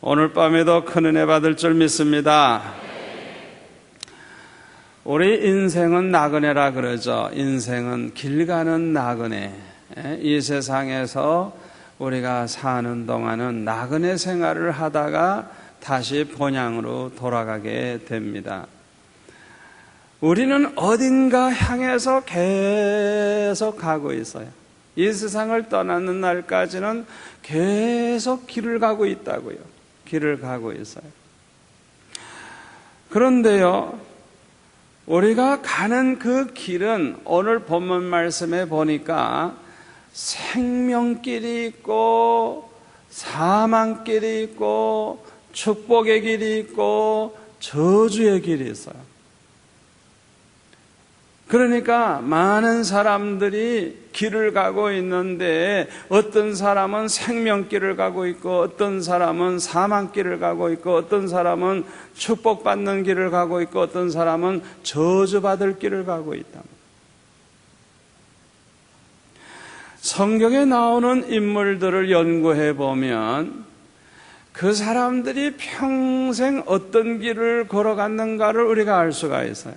오늘 밤에도 큰 은혜 받을 줄 믿습니다. 우리 인생은 나그네라 그러죠. 인생은 길 가는 나그네. 이 세상에서 우리가 사는 동안은 나그네 생활을 하다가 다시 본향으로 돌아가게 됩니다. 우리는 어딘가 향해서 계속 가고 있어요. 이 세상을 떠나는 날까지는 계속 길을 가고 있다고요. 길을 가고 있어요. 그런데요, 우리가 가는 그 길은 오늘 본문 말씀에 보니까 생명길이 있고 사망길이 있고 축복의 길이 있고 저주의 길이 있어요. 그러니까 많은 사람들이 길을 가고 있는데 어떤 사람은 생명길을 가고 있고 어떤 사람은 사망길을 가고 있고 어떤 사람은 축복받는 길을 가고 있고 어떤 사람은 저주받을 길을 가고 있다. 성경에 나오는 인물들을 연구해 보면 그 사람들이 평생 어떤 길을 걸어갔는가를 우리가 알 수가 있어요.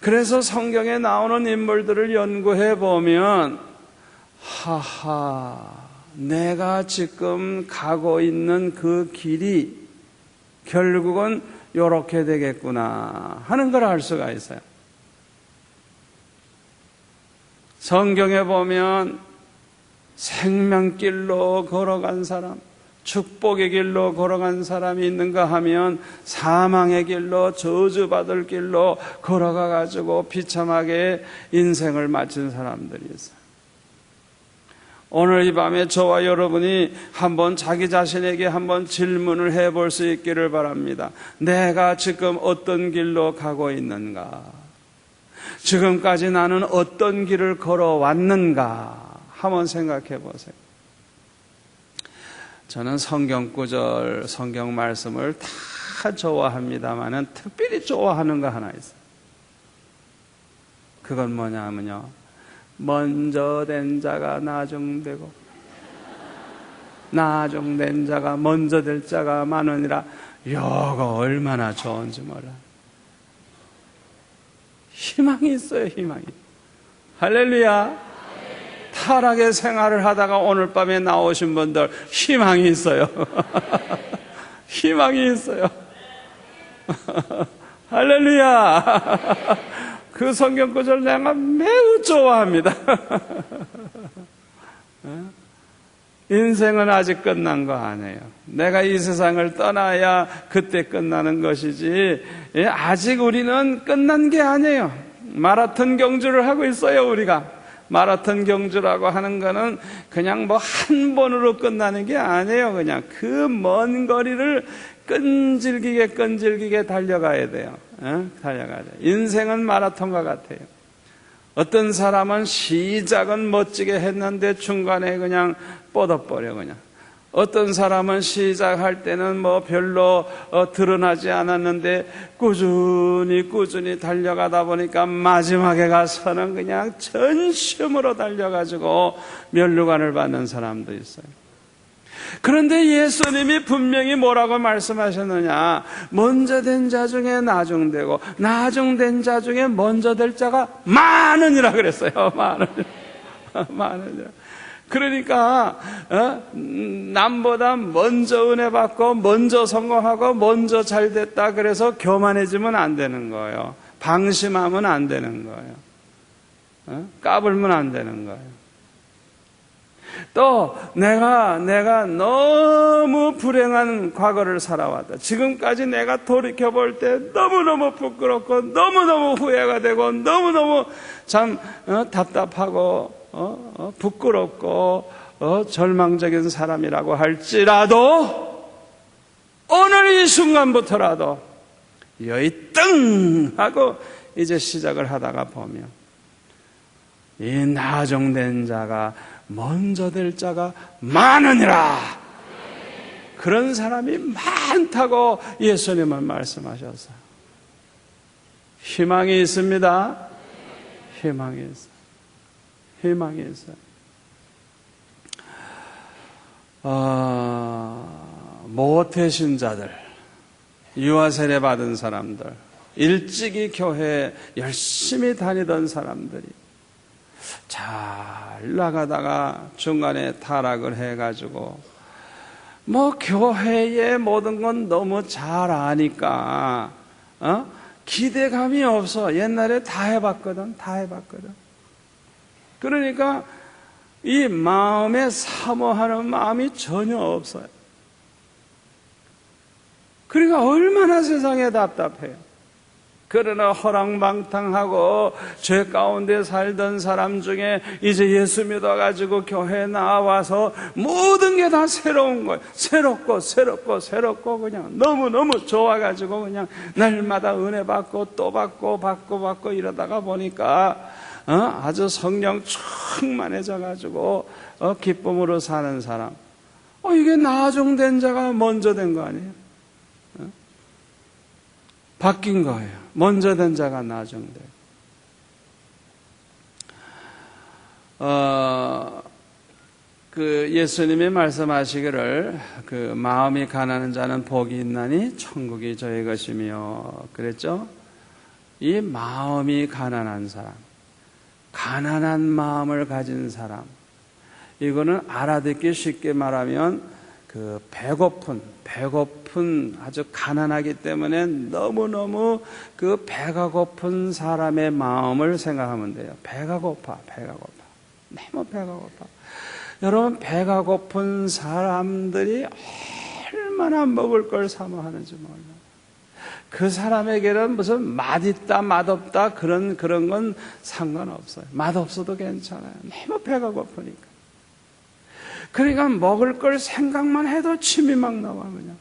그래서 성경에 나오는 인물들을 연구해 보면 내가 지금 가고 있는 그 길이 결국은 이렇게 되겠구나 하는 걸 알 수가 있어요. 성경에 보면 생명길로 걸어간 사람, 축복의 길로 걸어간 사람이 있는가 하면 사망의 길로 저주받을 길로 걸어가 가지고 비참하게 인생을 마친 사람들이 있어요. 오늘 이 밤에 저와 여러분이 한번 자기 자신에게 한번 질문을 해볼 수 있기를 바랍니다. 내가 지금 어떤 길로 가고 있는가? 지금까지 나는 어떤 길을 걸어왔는가? 한번 생각해 보세요. 저는 성경 구절, 성경 말씀을 다 좋아합니다만은 특별히 좋아하는 거 하나 있어요. 그건 뭐냐면요, 먼저 된 자가 나중되고 나중된 자가 먼저 될 자가 많으니라. 이거 얼마나 좋은지 몰라. 희망이 있어요. 희망이. 할렐루야. 타락의 생활을 하다가 오늘 밤에 나오신 분들 희망이 있어요. 희망이 있어요. 할렐루야. 그 성경 구절 내가 매우 좋아합니다. 인생은 아직 끝난 거 아니에요. 내가 이 세상을 떠나야 그때 끝나는 것이지 아직 우리는 끝난 게 아니에요. 마라톤 경주를 하고 있어요. 우리가 마라톤 경주라고 하는 거는 그냥 뭐 한 번으로 끝나는 게 아니에요. 그냥 그 먼 거리를 끈질기게 달려가야 돼요. 달려가야 돼요. 인생은 마라톤과 같아요. 어떤 사람은 시작은 멋지게 했는데 중간에 그냥 뻗어버려. 그냥 어떤 사람은 시작할 때는 뭐 별로 드러나지 않았는데 꾸준히 달려가다 보니까 마지막에 가서는 그냥 전심으로 달려가지고 멸류관을 받는 사람도 있어요. 그런데 예수님이 분명히 뭐라고 말씀하셨느냐? 먼저 된 자 중에 나중되고 나중된 자 중에 먼저 될 자가 많으니라 그랬어요. 많으니라. 그러니까 남보다 먼저 은혜 받고 먼저 성공하고 먼저 잘 됐다 그래서 교만해지면 안 되는 거예요. 방심하면 안 되는 거예요. 까불면 안 되는 거예요. 또 내가 너무 불행한 과거를 살아왔다. 지금까지 내가 돌이켜볼 때 너무너무 부끄럽고 너무너무 후회가 되고 너무너무 참 답답하고 부끄럽고 절망적인 사람이라고 할지라도 오늘 이 순간부터라도 여의 뜬 하고 이제 시작을 하다가 보면 이 나중된 자가 먼저 될 자가 많으니라. 그런 사람이 많다고 예수님은 말씀하셨어요. 희망이 있습니다. 희망이 있어요. 희망이 있어요. 모태신자들, 유아세례 받은 사람들, 일찍이 교회에 열심히 다니던 사람들이 잘 나가다가 중간에 타락을 해가지고 교회의 모든 건 너무 잘 아니까 기대감이 없어. 옛날에 다 해봤거든. 그러니까 이 마음에 사모하는 마음이 전혀 없어요. 그러니까 얼마나 세상에 답답해요. 그러나 허랑방탕하고 죄 가운데 살던 사람 중에 이제 예수 믿어가지고 교회에 나와서 모든 게 다 새로운 거예요. 새롭고 그냥 너무너무 좋아가지고 그냥 날마다 은혜 받고 또 받고 이러다가 보니까 아주 성령 충만해져가지고 기쁨으로 사는 사람. 이게 나중된 자가 먼저 된 거 아니에요? 바뀐 거예요. 먼저 된 자가 나중돼. 예수님이 말씀하시기를 마음이 가난한 자는 복이 있나니 천국이 저의 것이며 그랬죠? 이 마음이 가난한 사람, 가난한 마음을 가진 사람, 이거는 알아듣기 쉽게 말하면 배고픈 아주 가난하기 때문에 너무너무 배가 고픈 사람의 마음을 생각하면 돼요. 배가 고파. 너무 배가 고파. 여러분, 배가 고픈 사람들이 얼마나 먹을 걸 사모하는지 몰라요. 그 사람에게는 무슨 맛있다, 맛없다 그런 건 상관없어요. 맛없어도 괜찮아요. 너무 배가 고프니까. 그러니까 먹을 걸 생각만 해도 침이 막 나와 그냥.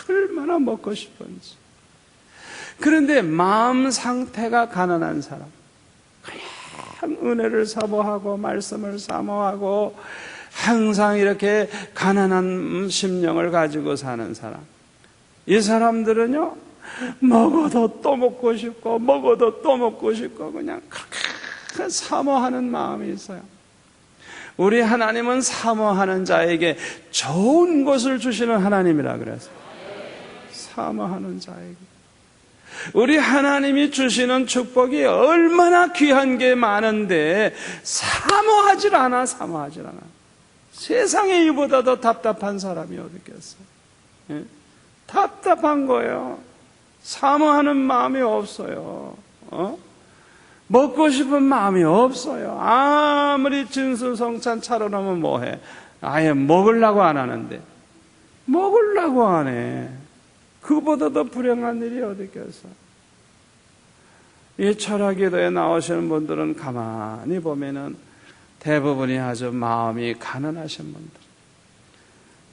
얼마나 먹고 싶은지. 그런데 마음 상태가 가난한 사람, 그냥 은혜를 사모하고 말씀을 사모하고 항상 이렇게 가난한 심령을 가지고 사는 사람, 이 사람들은요 먹어도 또 먹고 싶고 그냥 그렇게 사모하는 마음이 있어요. 우리 하나님은 사모하는 자에게 좋은 것을 주시는 하나님이라 그랬어요. 사모하는 자에게. 우리 하나님이 주시는 축복이 얼마나 귀한 게 많은데 사모하질 않아. 세상에 이보다 더 답답한 사람이 어디 있겠어요? 예? 답답한 거예요. 사모하는 마음이 없어요. 먹고 싶은 마음이 없어요. 아무리 진수성찬 차려놓으면 뭐해? 아예 먹으려고 안 하는데. 먹으려고 안 해. 그보다 더 불행한 일이 어디 있겠어? 이 철학기도에 나오시는 분들은 가만히 보면은 대부분이 아주 마음이 가난하신 분들.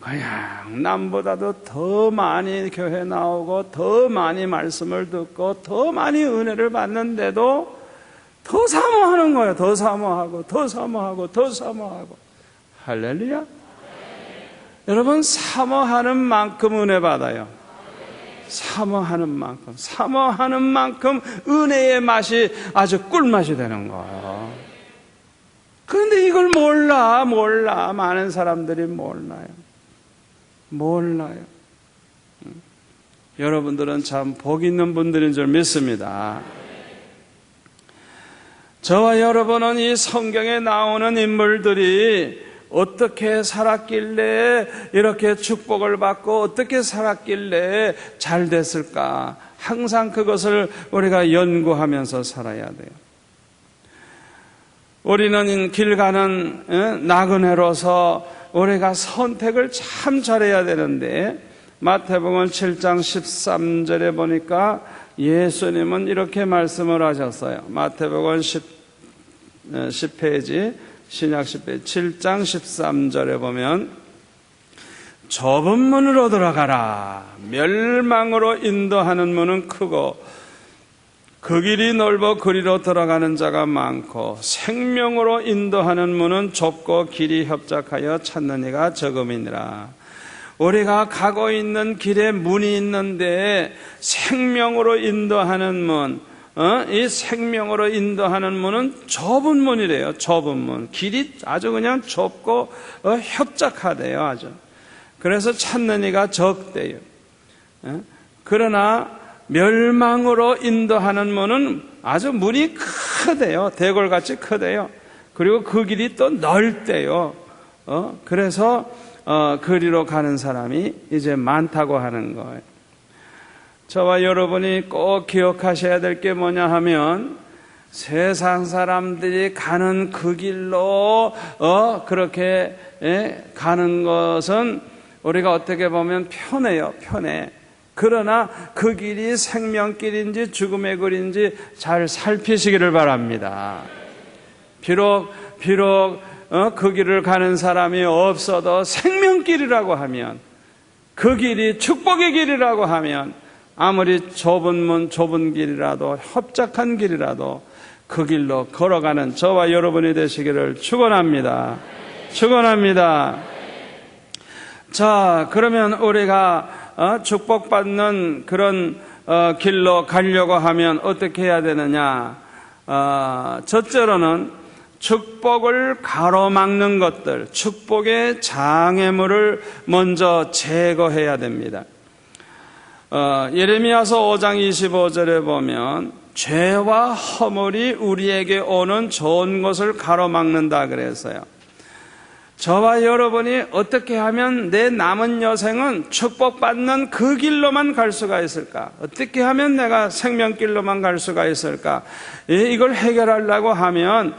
그냥 남보다도 더 많이 교회 나오고 더 많이 말씀을 듣고 더 많이 은혜를 받는데도 더 사모하는 거예요. 더 사모하고 할렐루야. 여러분, 사모하는 만큼 은혜 받아요. 사모하는 만큼 은혜의 맛이 아주 꿀맛이 되는 거예요. 그런데 이걸 몰라. 많은 사람들이 몰라요. 여러분들은 참 복 있는 분들인 줄 믿습니다. 저와 여러분은 이 성경에 나오는 인물들이 어떻게 살았길래 이렇게 축복을 받고 어떻게 살았길래 잘 됐을까? 항상 그것을 우리가 연구하면서 살아야 돼요. 우리는 길 가는 나그네로서 우리가 선택을 참 잘해야 되는데 마태복음 7장 13절에 보니까 예수님은 이렇게 말씀을 하셨어요. 마태복음 10페이지 신약 10페이지 7장 13절에 보면 좁은 문으로 들어가라. 멸망으로 인도하는 문은 크고 그 길이 넓어 그리로 들어가는 자가 많고 생명으로 인도하는 문은 좁고 길이 협착하여 찾는 이가 적음이니라. 우리가 가고 있는 길에 문이 있는데 생명으로 인도하는 문, 이 생명으로 인도하는 문은 좁은 문이래요. 좁은 문. 길이 아주 그냥 좁고 협착하대요. 아주. 그래서 찾는 이가 적대요. 그러나 멸망으로 인도하는 문은 아주 문이 크대요. 대궐같이 크대요. 그리고 그 길이 또 넓대요. 그래서 그리로 가는 사람이 이제 많다고 하는 거예요. 저와 여러분이 꼭 기억하셔야 될 게 뭐냐 하면, 세상 사람들이 가는 그 길로 그렇게 가는 것은 우리가 어떻게 보면 편해요. 편해. 그러나 그 길이 생명길인지 죽음의 길인지 잘 살피시기를 바랍니다. 비록 그 길을 가는 사람이 없어도 생명길이라고 하면, 그 길이 축복의 길이라고 하면, 아무리 좁은 문, 좁은 길이라도, 협착한 길이라도 그 길로 걸어가는 저와 여러분이 되시기를 축원합니다. 축원합니다. 자, 그러면 우리가 축복받는 그런 길로 가려고 하면 어떻게 해야 되느냐? 첫째로는 축복을 가로막는 것들, 축복의 장애물을 먼저 제거해야 됩니다. 예레미야서 5장 25절에 보면 죄와 허물이 우리에게 오는 좋은 것을 가로막는다 그랬어요. 저와 여러분이 어떻게 하면 내 남은 여생은 축복받는 그 길로만 갈 수가 있을까? 어떻게 하면 내가 생명길로만 갈 수가 있을까? 이걸 해결하려고 하면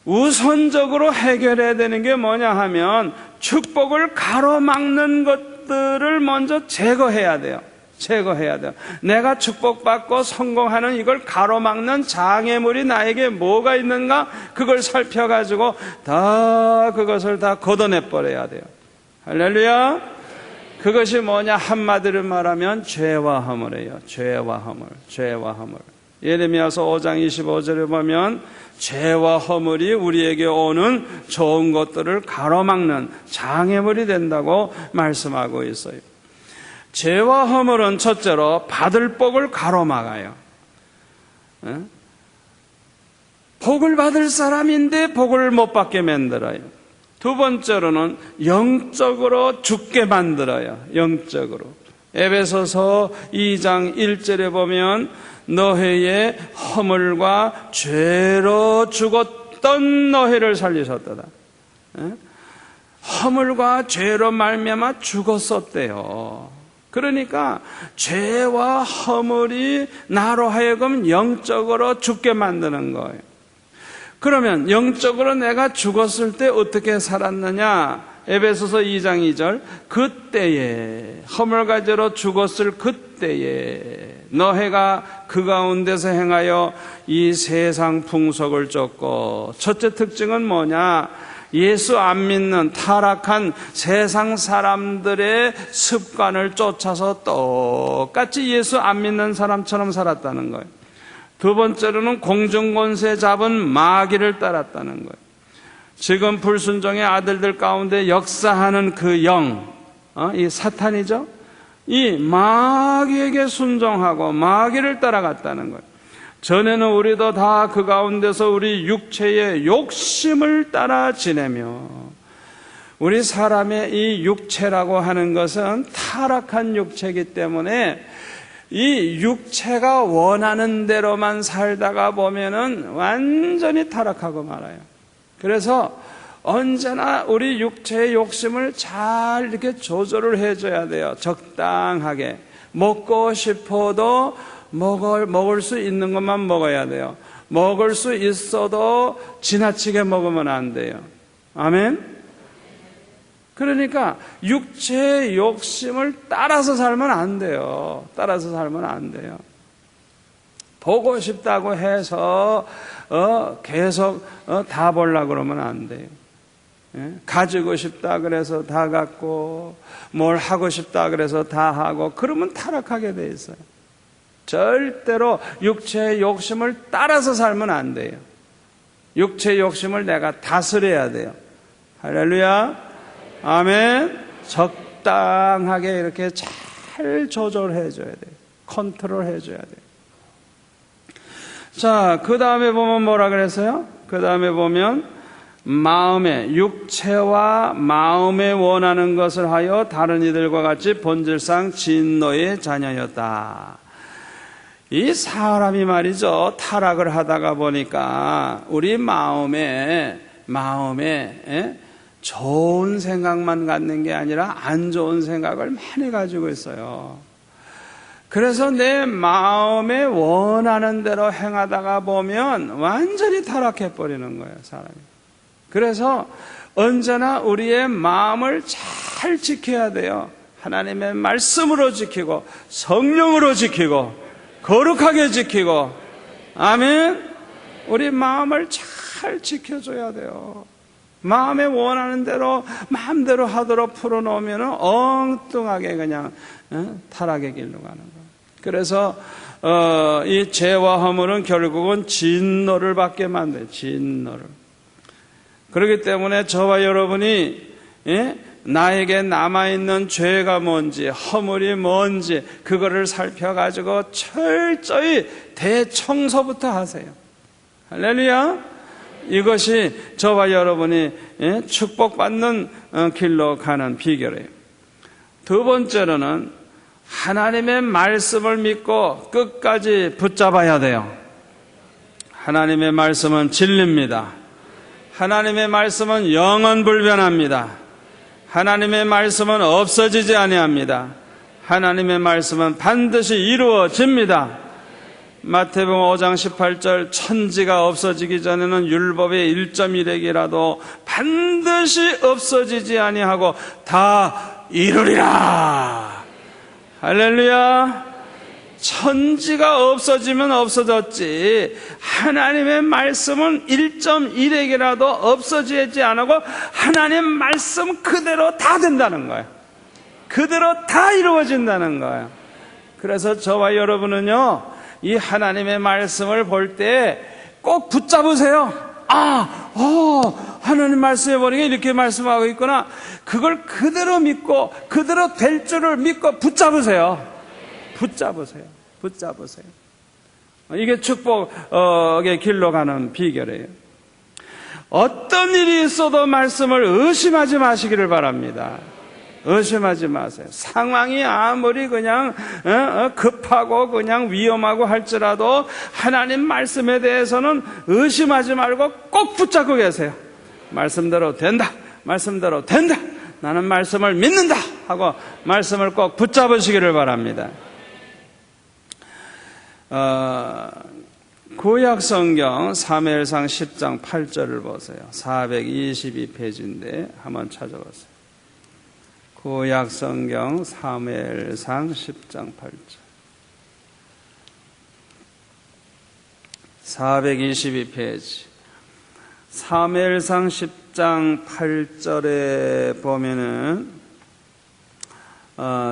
우선적으로 해결해야 되는 게 뭐냐 하면, 축복을 가로막는 것들을 먼저 제거해야 돼요. 제거해야 돼요. 내가 축복받고 성공하는 이걸 가로막는 장애물이 나에게 뭐가 있는가? 그걸 살펴가지고 그것을 다 걷어내버려야 돼요. 할렐루야. 그것이 뭐냐? 한마디로 말하면 죄와 허물이에요. 죄와 허물, 죄와 허물. 예레미야서 5장 25절에 보면 죄와 허물이 우리에게 오는 좋은 것들을 가로막는 장애물이 된다고 말씀하고 있어요. 죄와 허물은 첫째로 받을 복을 가로막아요. 복을 받을 사람인데 복을 못 받게 만들어요. 두 번째로는 영적으로 죽게 만들어요. 영적으로. 에베소서 2장 1절에 보면 너희의 허물과 죄로 죽었던 너희를 살리셨도다. 허물과 죄로 말미암아 죽었었대요. 그러니까 죄와 허물이 나로 하여금 영적으로 죽게 만드는 거예요. 그러면 영적으로 내가 죽었을 때 어떻게 살았느냐? 에베소서 2장 2절, 그때에 허물과 죄로 죽었을 그때에 너희가 그 가운데서 행하여 이 세상 풍속을 쫓고, 첫째 특징은 뭐냐? 예수 안 믿는 타락한 세상 사람들의 습관을 쫓아서 똑같이 예수 안 믿는 사람처럼 살았다는 거예요. 두 번째로는 공중권세 잡은 마귀를 따랐다는 거예요. 지금 불순종의 아들들 가운데 역사하는 그 영, 이 사탄이죠. 이 마귀에게 순종하고 마귀를 따라갔다는 거예요. 전에는 우리도 다 그 가운데서 우리 육체의 욕심을 따라 지내며, 우리 사람의 이 육체라고 하는 것은 타락한 육체이기 때문에 이 육체가 원하는 대로만 살다가 보면은 완전히 타락하고 말아요. 그래서 언제나 우리 육체의 욕심을 잘 이렇게 조절을 해줘야 돼요. 적당하게. 먹고 싶어도 먹을 수 있는 것만 먹어야 돼요. 먹을 수 있어도 지나치게 먹으면 안 돼요. 아멘? 그러니까 육체의 욕심을 따라서 살면 안 돼요. 따라서 살면 안 돼요. 보고 싶다고 해서 계속 다 보려고 그러면 안 돼요. 가지고 싶다 그래서 다 갖고, 뭘 하고 싶다 그래서 다 하고, 그러면 타락하게 돼 있어요. 절대로 육체의 욕심을 따라서 살면 안 돼요. 육체의 욕심을 내가 다스려야 돼요. 할렐루야. 아멘. 적당하게 이렇게 잘 조절해 줘야 돼요. 컨트롤 해 줘야 돼요. 자, 그 다음에 보면 뭐라 그랬어요? 그 다음에 보면 마음의 육체와 마음에 원하는 것을 하여 다른 이들과 같이 본질상 진노의 자녀였다. 이 사람이 말이죠, 타락을 하다가 보니까 우리 마음에 좋은 생각만 갖는 게 아니라 안 좋은 생각을 많이 가지고 있어요. 그래서 내 마음에 원하는 대로 행하다가 보면 완전히 타락해 버리는 거예요, 사람이. 그래서 언제나 우리의 마음을 잘 지켜야 돼요. 하나님의 말씀으로 지키고 성령으로 지키고 거룩하게 지키고, 아멘. 우리 마음을 잘 지켜줘야 돼요. 마음에 원하는 대로 마음대로 하도록 풀어놓으면 엉뚱하게 그냥 타락의 길로 가는 거예요. 그래서 이 죄와 허물은 결국은 진노를 받게 만들어요. 진노를. 그렇기 때문에 저와 여러분이 나에게 남아있는 죄가 뭔지 허물이 뭔지 그거를 살펴가지고 철저히 대청소부터 하세요. 할렐루야. 이것이 저와 여러분이 축복받는 길로 가는 비결이에요. 두 번째로는 하나님의 말씀을 믿고 끝까지 붙잡아야 돼요. 하나님의 말씀은 진리입니다. 하나님의 말씀은 영원불변합니다. 하나님의 말씀은 없어지지 아니합니다. 하나님의 말씀은 반드시 이루어집니다. 마태복음 5장 18절, 천지가 없어지기 전에는 율법의 1.1핵이라도 반드시 없어지지 아니하고 다 이루리라. 할렐루야. 천지가 없어지면 없어졌지, 하나님의 말씀은 1.1핵이라도 없어지지 않고 하나님의 말씀 그대로 다 된다는 거예요. 그대로 다 이루어진다는 거예요. 그래서 저와 여러분은요, 이 하나님의 말씀을 볼 때 꼭 붙잡으세요. 하나님 말씀해 보니까 이렇게 말씀하고 있구나. 그걸 그대로 믿고 그대로 될 줄을 믿고 붙잡으세요. 붙잡으세요. 붙잡으세요. 이게 축복의 길로 가는 비결이에요. 어떤 일이 있어도 말씀을 의심하지 마시기를 바랍니다. 의심하지 마세요. 상황이 아무리 그냥 급하고 그냥 위험하고 할지라도 하나님 말씀에 대해서는 의심하지 말고 꼭 붙잡고 계세요. 말씀대로 된다. 말씀대로 된다. 나는 말씀을 믿는다 하고 말씀을 꼭 붙잡으시기를 바랍니다. 구약성경 사무엘상 10장 8절을 보세요. 422페이지인데 한번 찾아보세요. 구약성경 사무엘상 10장 8절 422페이지 사무엘상 10장 8절에 보면은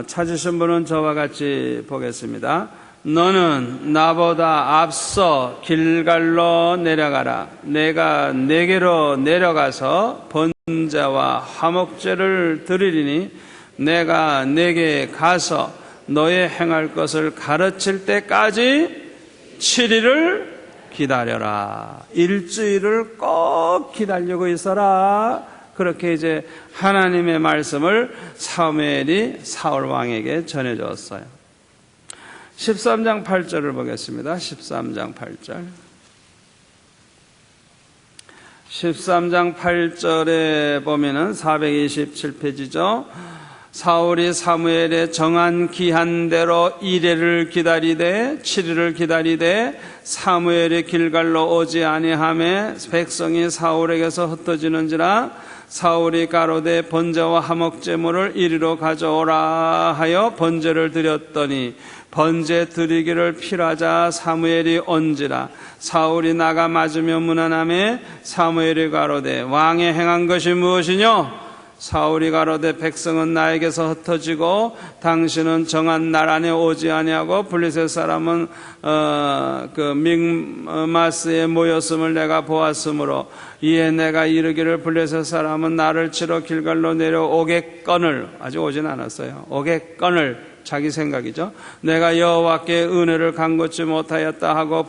찾으신 분은 저와 같이 보겠습니다. 너는 나보다 앞서 길갈로 내려가라. 내가 내게로 내려가서 번제와 화목제를 드리리니 내가 내게 가서 너의 행할 것을 가르칠 때까지 7일을 기다려라. 일주일을 꼭 기다리고 있어라. 그렇게 이제 하나님의 말씀을 사무엘이 사울 왕에게 전해줬어요. 13장 8절을 보겠습니다. 13장 8절. 13장 8절에 보면은 427페이지죠. 사울이 사무엘의 정한 기한대로 이레를 기다리되 7일을 기다리되 사무엘이 길갈로 오지 아니하매 백성이 사울에게서 흩어지는지라 사울이 가로되 번제와 화목제물을 이리로 가져오라 하여 번제를 드렸더니 번제 드리기를 필하자 사무엘이 온지라 사울이 나가 맞으며 문안하매 사무엘이 가로되 왕의 행한 것이 무엇이뇨? 사울이 가로되 백성은 나에게서 흩어지고 당신은 정한 날 안에 오지 아니하고 블레셋 사람은 믹마스에 모였음을 내가 보았으므로 이에 내가 이르기를 블레셋 사람은 나를 치러 길갈로 내려오겠거늘 아직 오진 않았어요. 오겠거늘 자기 생각이죠. 내가 여호와께 은혜를 간곳지 못하였다 하고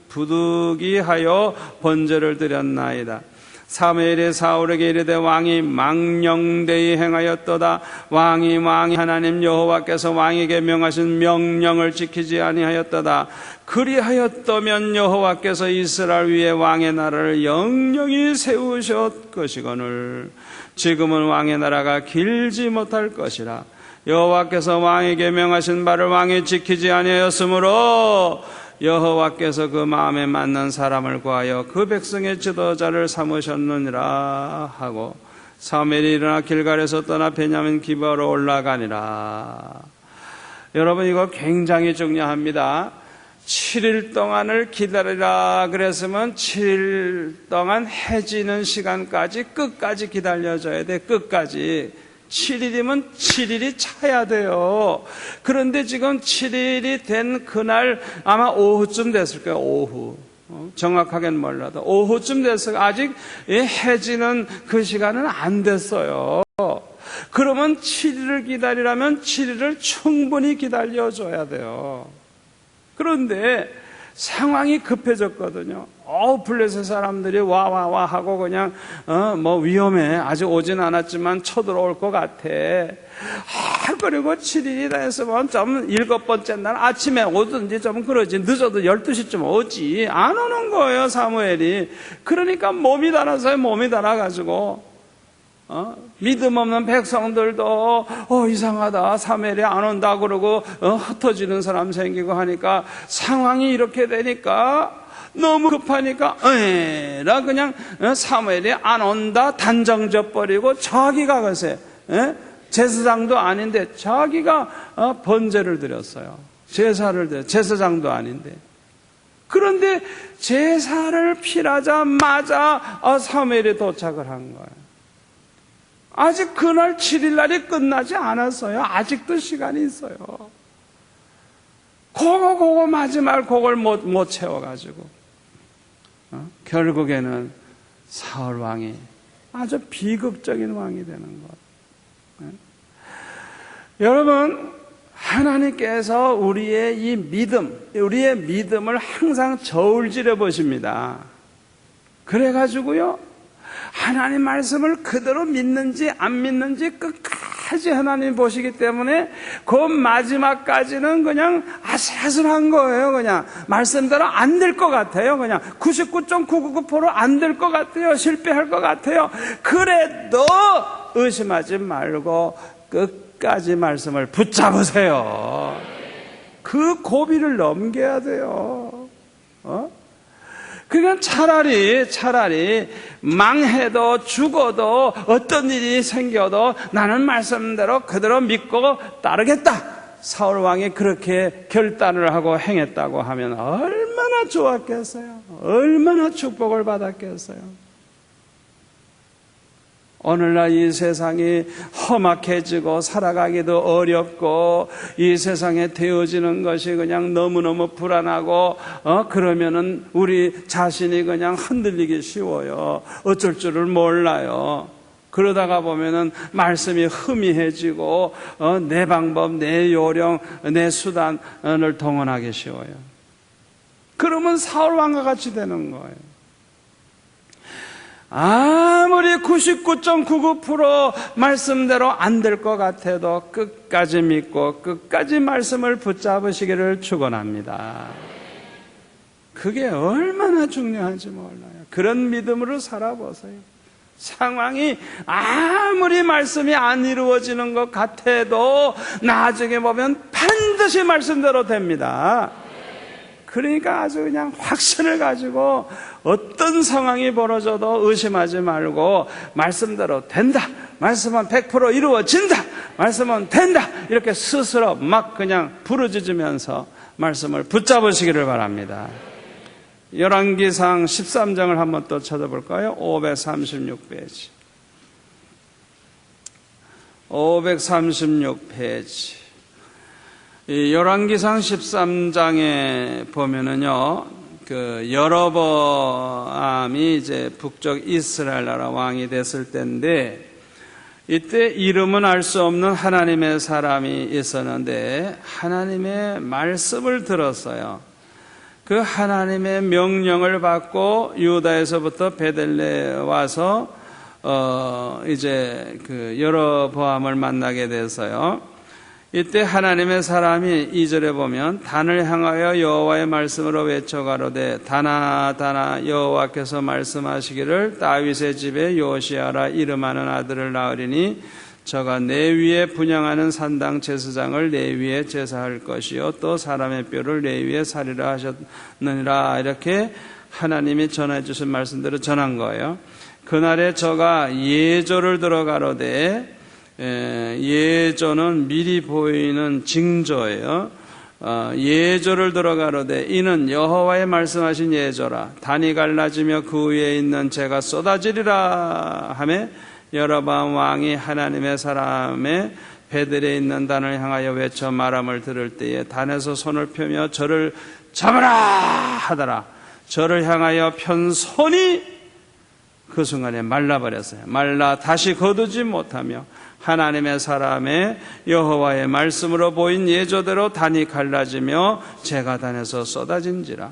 부득이하여 번제를 드렸나이다. 사무엘이 사울에게 이르되 왕이 망령되이 행하였도다. 왕이 하나님 여호와께서 왕에게 명하신 명령을 지키지 아니하였도다. 그리하였다면 여호와께서 이스라엘 위에 왕의 나라를 영영히 세우셨 것이거늘 지금은 왕의 나라가 길지 못할 것이라. 여호와께서 왕에게 명하신 바를 왕이 지키지 아니하였으므로 여호와께서 그 마음에 맞는 사람을 구하여 그 백성의 지도자를 삼으셨느니라 하고 사무엘이 일어나 길갈에서 떠나 베냐민 기브아로 올라가니라. 여러분, 이거 굉장히 중요합니다. 7일 동안을 기다리라 그랬으면 7일 동안 해지는 시간까지 끝까지 기다려줘야 돼. 끝까지. 7일이면 7일이 차야 돼요. 그런데 지금 7일이 된 그날 아마 오후쯤 됐을 거예요. 오후. 정확하게는 몰라도 오후쯤 됐어요. 아직 해지는 그 시간은 안 됐어요. 그러면 7일을 기다리려면 7일을 충분히 기다려줘야 돼요. 그런데 상황이 급해졌거든요. 블레셋 사람들이 와 하고 그냥 위험해. 아직 오진 않았지만 쳐들어올 것 같아. 그리고 7일이 됐으면 좀 7번째 날 아침에 오든지 좀 그러지. 늦어도 12시쯤 오지. 안 오는 거예요, 사무엘이. 그러니까 몸이 달아가지고 믿음 없는 백성들도 이상하다, 사무엘이 안 온다 그러고 흩어지는 사람 생기고 하니까 상황이 이렇게 되니까 너무 급하니까 라 그냥 사무엘이 안 온다 단정져 버리고 자기가 글쎄 제사장도 아닌데 자기가 번제를 드렸어요. 제사장도 아닌데. 그런데 제사를 필하자마자 사무엘이 도착을 한 거예요. 아직 그날 7일날이 끝나지 않았어요. 아직도 시간이 있어요. 그거 마지막 그걸 못 채워가지고 결국에는 사울 왕이 아주 비극적인 왕이 되는 것. 여러분, 하나님께서 우리의 이 우리의 믿음을 항상 저울질해 보십니다. 그래가지고요, 하나님 말씀을 그대로 믿는지 안 믿는지 끝까지 하나님 보시기 때문에 그 마지막까지는 그냥 아슬아슬한 거예요. 그냥 말씀대로 안 될 것 같아요. 그냥 99.999% 안 될 것 같아요. 실패할 것 같아요. 그래도 의심하지 말고 끝까지 말씀을 붙잡으세요. 그 고비를 넘겨야 돼요. 그러니까 차라리 망해도 죽어도 어떤 일이 생겨도 나는 말씀대로 그대로 믿고 따르겠다. 사울 왕이 그렇게 결단을 하고 행했다고 하면 얼마나 좋았겠어요. 얼마나 축복을 받았겠어요. 오늘날 이 세상이 험악해지고 살아가기도 어렵고 이 세상에 되어지는 것이 그냥 너무너무 불안하고 그러면은 우리 자신이 그냥 흔들리기 쉬워요. 어쩔 줄을 몰라요. 그러다가 보면은 말씀이 흐미해지고 내 방법, 내 요령, 내 수단을 동원하기 쉬워요. 그러면 사울 왕과 같이 되는 거예요. 아무리 99.99% 말씀대로 안 될 것 같아도 끝까지 믿고 끝까지 말씀을 붙잡으시기를 축원합니다. 그게 얼마나 중요한지 몰라요. 그런 믿음으로 살아보세요. 상황이 아무리 말씀이 안 이루어지는 것 같아도 나중에 보면 반드시 말씀대로 됩니다. 그러니까 아주 그냥 확신을 가지고 어떤 상황이 벌어져도 의심하지 말고 말씀대로 된다. 말씀은 100% 이루어진다. 말씀은 된다. 이렇게 스스로 막 그냥 부르짖으면서 말씀을 붙잡으시기를 바랍니다. 열왕기상 13장을 한번 또 찾아볼까요? 536페이지. 536페이지. 이 열왕기상 13장에 보면은요, 여로보암이 이제 북쪽 이스라엘 나라 왕이 됐을 때인데, 이때 이름은 알 수 없는 하나님의 사람이 있었는데, 하나님의 말씀을 들었어요. 그 하나님의 명령을 받고 유다에서부터 베들레 와서 이제 그 여로보암을 만나게 돼서요. 이때 하나님의 사람이 2절에 보면 단을 향하여 여호와의 말씀으로 외쳐가로되 다나 다나 여호와께서 말씀하시기를 다윗의 집에 요시아라 이름하는 아들을 낳으리니 저가 내 위에 분향하는 산당 제사장을 내 위에 제사할 것이요 또 사람의 뼈를 내 위에 살이라 하셨느니라. 이렇게 하나님이 전해 주신 말씀대로 전한 거예요. 그날에 저가 예조를 들어가로되, 예조는 미리 보이는 징조예요. 예조를 들어가로되 이는 여호와의 말씀하신 예조라. 단이 갈라지며 그 위에 있는 재가 쏟아지리라 하매 여로보암 왕이 하나님의 사람의 베들에 있는 단을 향하여 외쳐 말함을 들을 때에 단에서 손을 펴며 저를 잡아라 하더라. 저를 향하여 편 손이 그 순간에 말라버렸어요. 말라 다시 거두지 못하며 하나님의 사람의 여호와의 말씀으로 보인 예조대로 단이 갈라지며 재가 단에서 쏟아진지라.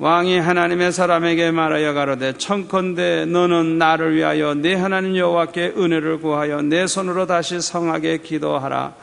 왕이 하나님의 사람에게 말하여 가로되 청컨대 너는 나를 위하여 네 하나님 여호와께 은혜를 구하여 내 손으로 다시 성하게 기도하라.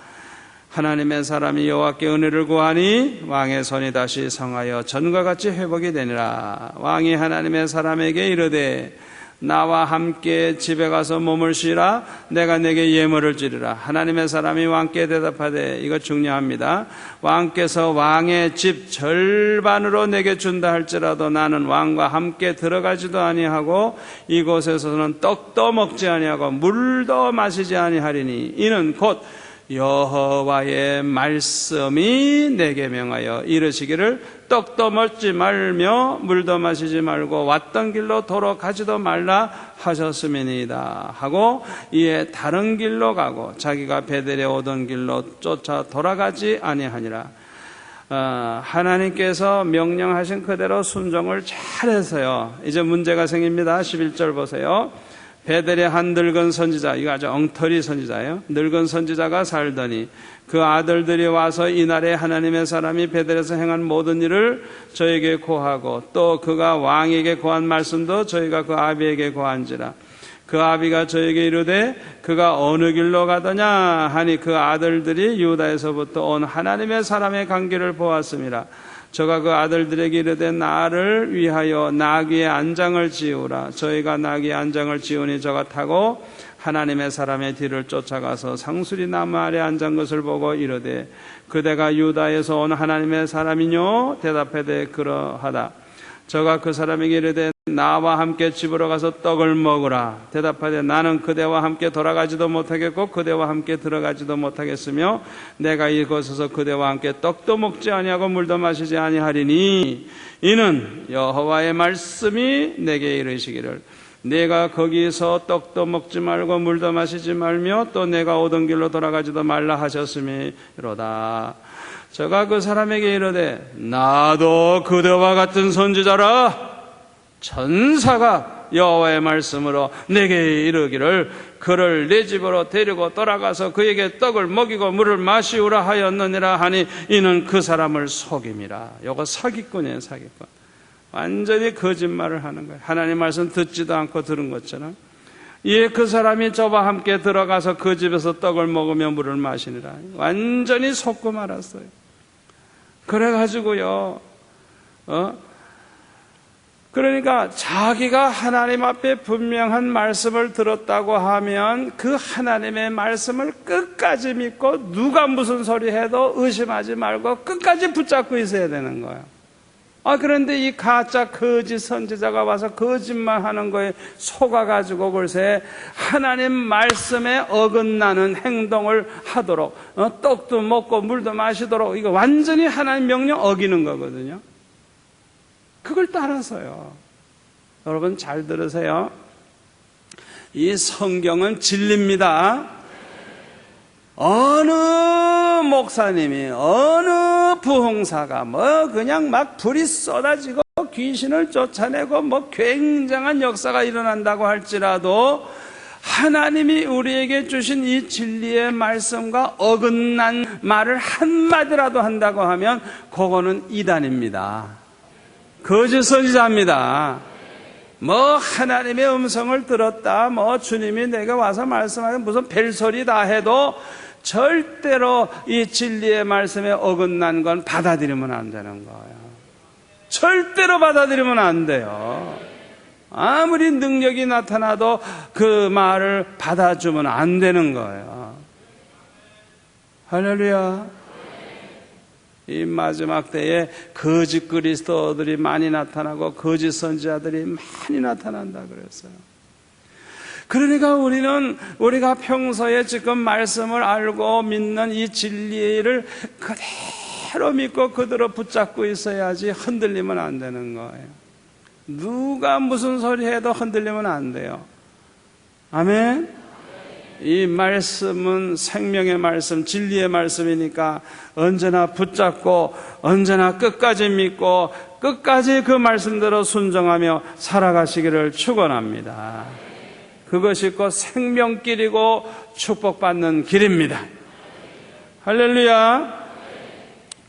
하나님의 사람이 여호와께 은혜를 구하니 왕의 손이 다시 성하여 전과 같이 회복이 되니라. 왕이 하나님의 사람에게 이르되 나와 함께 집에 가서 몸을 쉬라. 내가 내게 예물을 드리라. 하나님의 사람이 왕께 대답하되, 이거 중요합니다. 왕께서 왕의 집 절반으로 내게 준다 할지라도 나는 왕과 함께 들어가지도 아니하고 이곳에서는 떡도 먹지 아니하고 물도 마시지 아니하리니 이는 곧 여호와의 말씀이 내게 명하여 이르시기를 떡도 먹지 말며 물도 마시지 말고 왔던 길로 돌아가지도 말라 하셨음이니이다 하고 이에 다른 길로 가고 자기가 베델에 오던 길로 쫓아 돌아가지 아니하니라. 하나님께서 명령하신 그대로 순종을 잘해서요. 이제 문제가 생깁니다. 11절 보세요. 베델의 한 늙은 선지자, 이거 아주 엉터리 선지자예요. 늙은 선지자가 살더니 그 아들들이 와서 이날에 하나님의 사람이 베델에서 행한 모든 일을 저에게 고하고 또 그가 왕에게 고한 말씀도 저희가 그 아비에게 고한지라. 그 아비가 저에게 이르되 그가 어느 길로 가더냐 하니 그 아들들이 유다에서부터 온 하나님의 사람의 관계를 보았음이라. 저가 그 아들들에게 이르되 나를 위하여 나귀의 안장을 지우라. 저희가 나귀의 안장을 지우니 저가 타고 하나님의 사람의 뒤를 쫓아가서 상수리 나무 아래 앉은 것을 보고 이르되 그대가 유다에서 온 하나님의 사람이뇨? 대답하되 그러하다. 저가 그 사람에게 이르되 나와 함께 집으로 가서 떡을 먹으라. 대답하되 나는 그대와 함께 돌아가지도 못하겠고 그대와 함께 들어가지도 못하겠으며 내가 이곳에서 그대와 함께 떡도 먹지 아니하고 물도 마시지 아니하리니 이는 여호와의 말씀이 내게 이르시기를 내가 거기서 떡도 먹지 말고 물도 마시지 말며 또 내가 오던 길로 돌아가지도 말라 하셨음이로다. 저가 그 사람에게 이르되 나도 그대와 같은 선지자라. 천사가 여호와의 말씀으로 내게 이르기를 그를 내 집으로 데리고 돌아가서 그에게 떡을 먹이고 물을 마시우라 하였느니라 하니 이는 그 사람을 속임이라. 이거 사기꾼이에요. 사기꾼. 완전히 거짓말을 하는 거예요. 하나님 말씀 듣지도 않고 들은 것처럼. 예, 그 사람이 저와 함께 들어가서 그 집에서 떡을 먹으며 물을 마시니라. 완전히 속고 말았어요. 그래가지고요, 그러니까 자기가 하나님 앞에 분명한 말씀을 들었다고 하면 그 하나님의 말씀을 끝까지 믿고 누가 무슨 소리 해도 의심하지 말고 끝까지 붙잡고 있어야 되는 거예요. 그런데 이 가짜 거짓 선지자가 와서 거짓말 하는 거에 속아가지고 글쎄 하나님 말씀에 어긋나는 행동을 하도록 떡도 먹고 물도 마시도록 이거 완전히 하나님 명령 어기는 거거든요. 그걸 따라서요. 여러분 잘 들으세요. 이 성경은 진리입니다. 어느 목사님이 어느 부흥사가 그냥 막 불이 쏟아지고 귀신을 쫓아내고 굉장한 역사가 일어난다고 할지라도 하나님이 우리에게 주신 이 진리의 말씀과 어긋난 말을 한마디라도 한다고 하면 그거는 이단입니다. 거짓 선지자입니다. 뭐 하나님의 음성을 들었다, 뭐 주님이 내게 와서 말씀하는 무슨 별소리 다 해도 절대로 이 진리의 말씀에 어긋난 건 받아들이면 안 되는 거예요. 절대로 받아들이면 안 돼요. 아무리 능력이 나타나도 그 말을 받아주면 안 되는 거예요. 할렐루야. 이 마지막 때에 거짓 그리스도들이 많이 나타나고 거짓 선지자들이 많이 나타난다 그랬어요. 그러니까 우리가 평소에 지금 말씀을 알고 믿는 이 진리를 그대로 믿고 그대로 붙잡고 있어야지 흔들리면 안 되는 거예요. 누가 무슨 소리 해도 흔들리면 안 돼요. 아멘. 이 말씀은 생명의 말씀, 진리의 말씀이니까 언제나 붙잡고 언제나 끝까지 믿고 끝까지 그 말씀대로 순종하며 살아가시기를 축원합니다. 그것이 곧 생명길이고 축복받는 길입니다. 할렐루야.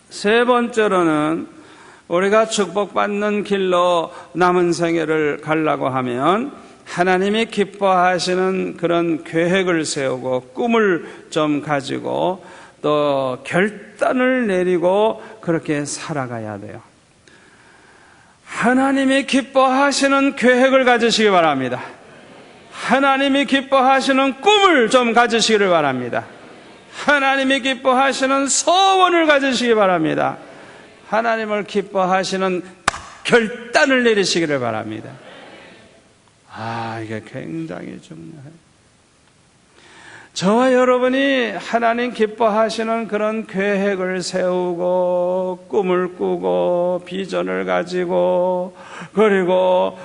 세 번째로는 우리가 축복받는 길로 남은 생애를 가려고 하면 하나님이 기뻐하시는 그런 계획을 세우고 꿈을 좀 가지고 또 결단을 내리고 그렇게 살아가야 돼요. 하나님이 기뻐하시는 계획을 가지시기 바랍니다. 하나님이 기뻐하시는 꿈을 좀 가지시기를 바랍니다. 하나님이 기뻐하시는 소원을 가지시기 바랍니다. 하나님을 기뻐하시는 결단을 내리시기를 바랍니다. 이게 굉장히 중요해요. 저와 여러분이 하나님 기뻐하시는 그런 계획을 세우고 꿈을 꾸고 비전을 가지고 그리고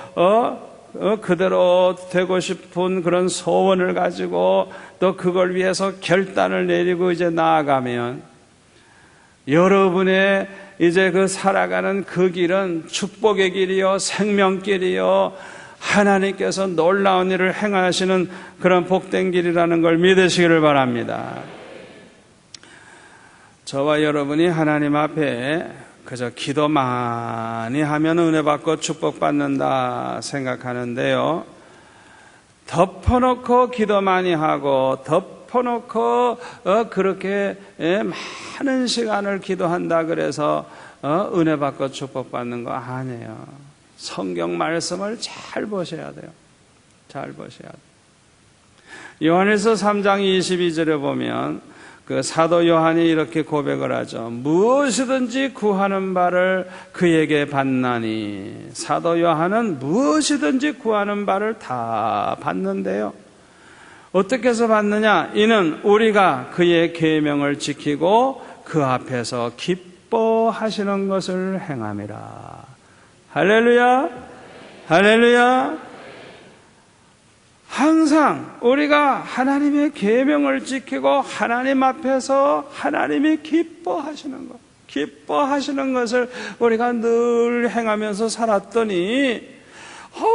그대로 되고 싶은 그런 소원을 가지고 또 그걸 위해서 결단을 내리고 이제 나아가면 여러분의 이제 그 살아가는 그 길은 축복의 길이요, 생명길이요, 하나님께서 놀라운 일을 행하시는 그런 복된 길이라는 걸 믿으시기를 바랍니다. 저와 여러분이 하나님 앞에 그저 기도 많이 하면 은혜 받고 축복받는다 생각하는데요. 덮어놓고 기도 많이 하고 덮어놓고 그렇게 많은 시간을 기도한다 그래서 은혜 받고 축복받는 거 아니에요. 성경 말씀을 잘 보셔야 돼요. 잘 보셔야 돼요. 요한일서 3장 22절에 보면 그 사도 요한이 이렇게 고백을 하죠. 무엇이든지 구하는 바를 그에게 받나니. 사도 요한은 무엇이든지 구하는 바를 다 받는데요. 어떻게 해서 받느냐? 이는 우리가 그의 계명을 지키고 그 앞에서 기뻐하시는 것을 행함이라. 할렐루야. 할렐루야. 항상 우리가 하나님의 계명을 지키고 하나님 앞에서 하나님이 기뻐하시는 것, 기뻐하시는 것을 우리가 늘 행하면서 살았더니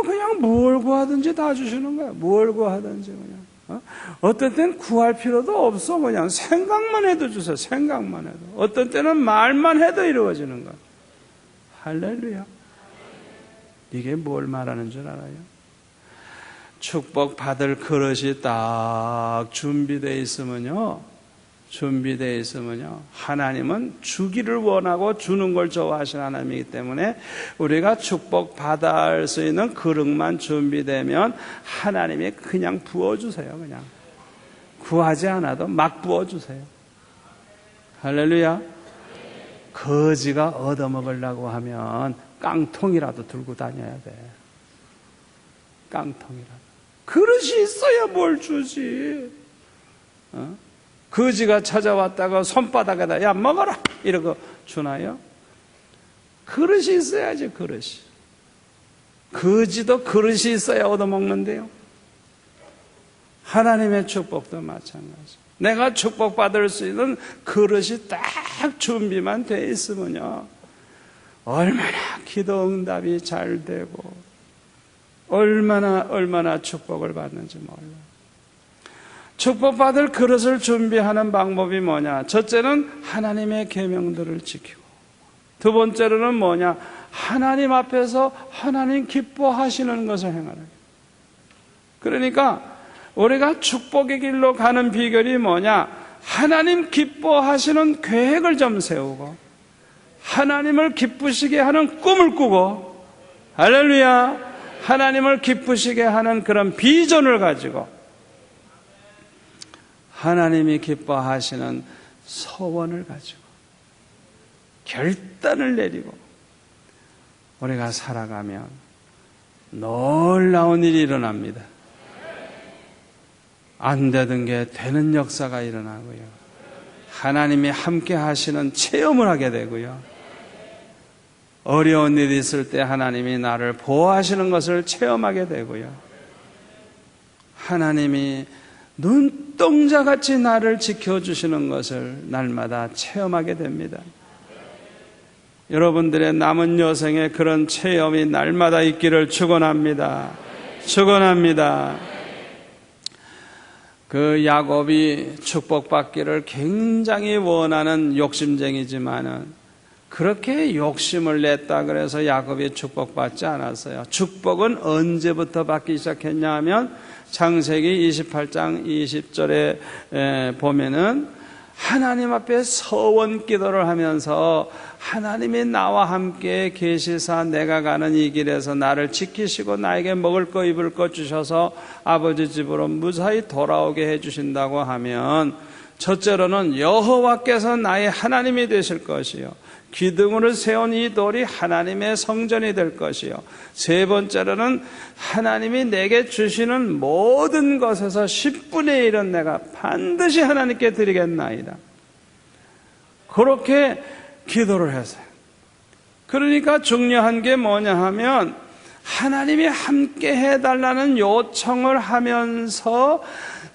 그냥 뭘 구하든지 다 주시는 거야. 뭘 구하든지 그냥. 어떤 때는 구할 필요도 없어. 그냥 생각만 해도 주세요. 생각만 해도. 어떤 때는 말만 해도 이루어지는 거야. 할렐루야. 이게 뭘 말하는 줄 알아요? 축복받을 그릇이 딱 준비되어 있으면요, 하나님은 주기를 원하고 주는 걸 좋아하시는 하나님이기 때문에 우리가 축복받을 수 있는 그릇만 준비되면 하나님이 그냥 부어주세요. 그냥 구하지 않아도 막 부어주세요. 할렐루야. 거지가 얻어먹으려고 하면 깡통이라도 들고 다녀야 돼. 깡통이라도. 그릇이 있어야 뭘 주지. 거지가 찾아왔다가 손바닥에다 야 먹어라 이러고 주나요? 그릇이 있어야지. 그릇이. 거지도 그릇이 있어야 얻어먹는데요. 하나님의 축복도 마찬가지. 내가 축복받을 수 있는 그릇이 딱 준비만 돼 있으면요, 얼마나 기도 응답이 잘 되고 얼마나 축복을 받는지 몰라요. 축복받을 그릇을 준비하는 방법이 뭐냐? 첫째는 하나님의 계명들을 지키고, 두 번째로는 뭐냐? 하나님 앞에서 하나님 기뻐하시는 것을 행하라. 그러니까 우리가 축복의 길로 가는 비결이 뭐냐? 하나님 기뻐하시는 계획을 좀 세우고 하나님을 기쁘시게 하는 꿈을 꾸고, 할렐루야, 하나님을 기쁘시게 하는 그런 비전을 가지고 하나님이 기뻐하시는 소원을 가지고 결단을 내리고 우리가 살아가면 놀라운 일이 일어납니다. 안 되던 게 되는 역사가 일어나고요, 하나님이 함께 하시는 체험을 하게 되고요, 어려운 일이 있을 때 하나님이 나를 보호하시는 것을 체험하게 되고요, 하나님이 눈동자같이 나를 지켜주시는 것을 날마다 체험하게 됩니다. 여러분들의 남은 여생에 그런 체험이 날마다 있기를 축원합니다. 축원합니다. 그 야곱이 축복받기를 굉장히 원하는 욕심쟁이지만은 그렇게 욕심을 냈다 그래서 야곱이 축복받지 않았어요. 축복은 언제부터 받기 시작했냐 하면 창세기 28장 20절에 보면은 하나님 앞에 서원 기도를 하면서 하나님이 나와 함께 계시사 내가 가는 이 길에서 나를 지키시고 나에게 먹을 거 입을 거 주셔서 아버지 집으로 무사히 돌아오게 해주신다고 하면, 첫째로는 여호와께서 나의 하나님이 되실 것이요, 기둥으로 세운 이 돌이 하나님의 성전이 될 것이요, 세 번째로는 하나님이 내게 주시는 모든 것에서 10분의 1은 내가 반드시 하나님께 드리겠나이다. 그렇게 기도를 했어요. 그러니까 중요한 게 뭐냐 하면 하나님이 함께 해달라는 요청을 하면서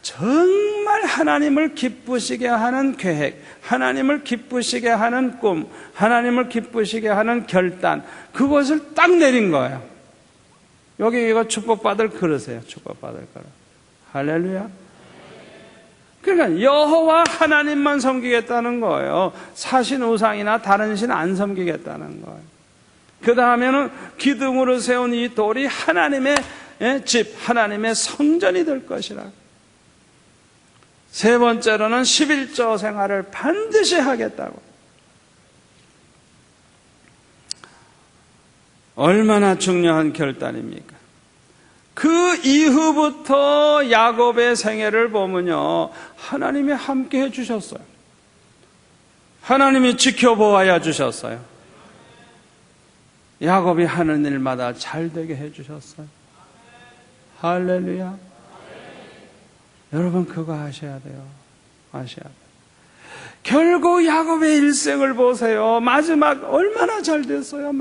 정말 하나님을 기쁘시게 하는 계획, 하나님을 기쁘시게 하는 꿈, 하나님을 기쁘시게 하는 결단, 그것을 딱 내린 거예요. 여기 이거 축복받을 그릇이에요. 축복받을 그릇. 할렐루야. 그러니까 여호와 하나님만 섬기겠다는 거예요. 사신 우상이나 다른 신 안 섬기겠다는 거예요. 그 다음에는 기둥으로 세운 이 돌이 하나님의 집, 하나님의 성전이 될 것이라. 세 번째로는 11조 생활을 반드시 하겠다고. 얼마나 중요한 결단입니까? 그 이후부터 야곱의 생애를 보면요, 하나님이 함께 해주셨어요. 하나님이 지켜보아야 주셨어요. 야곱이 하는 일마다 잘되게 해주셨어요. 할렐루야. 여러분 그거 아셔야 돼요. 아셔야 돼요. 결국 야곱의 일생을 보세요. 마지막 얼마나 잘 됐어요.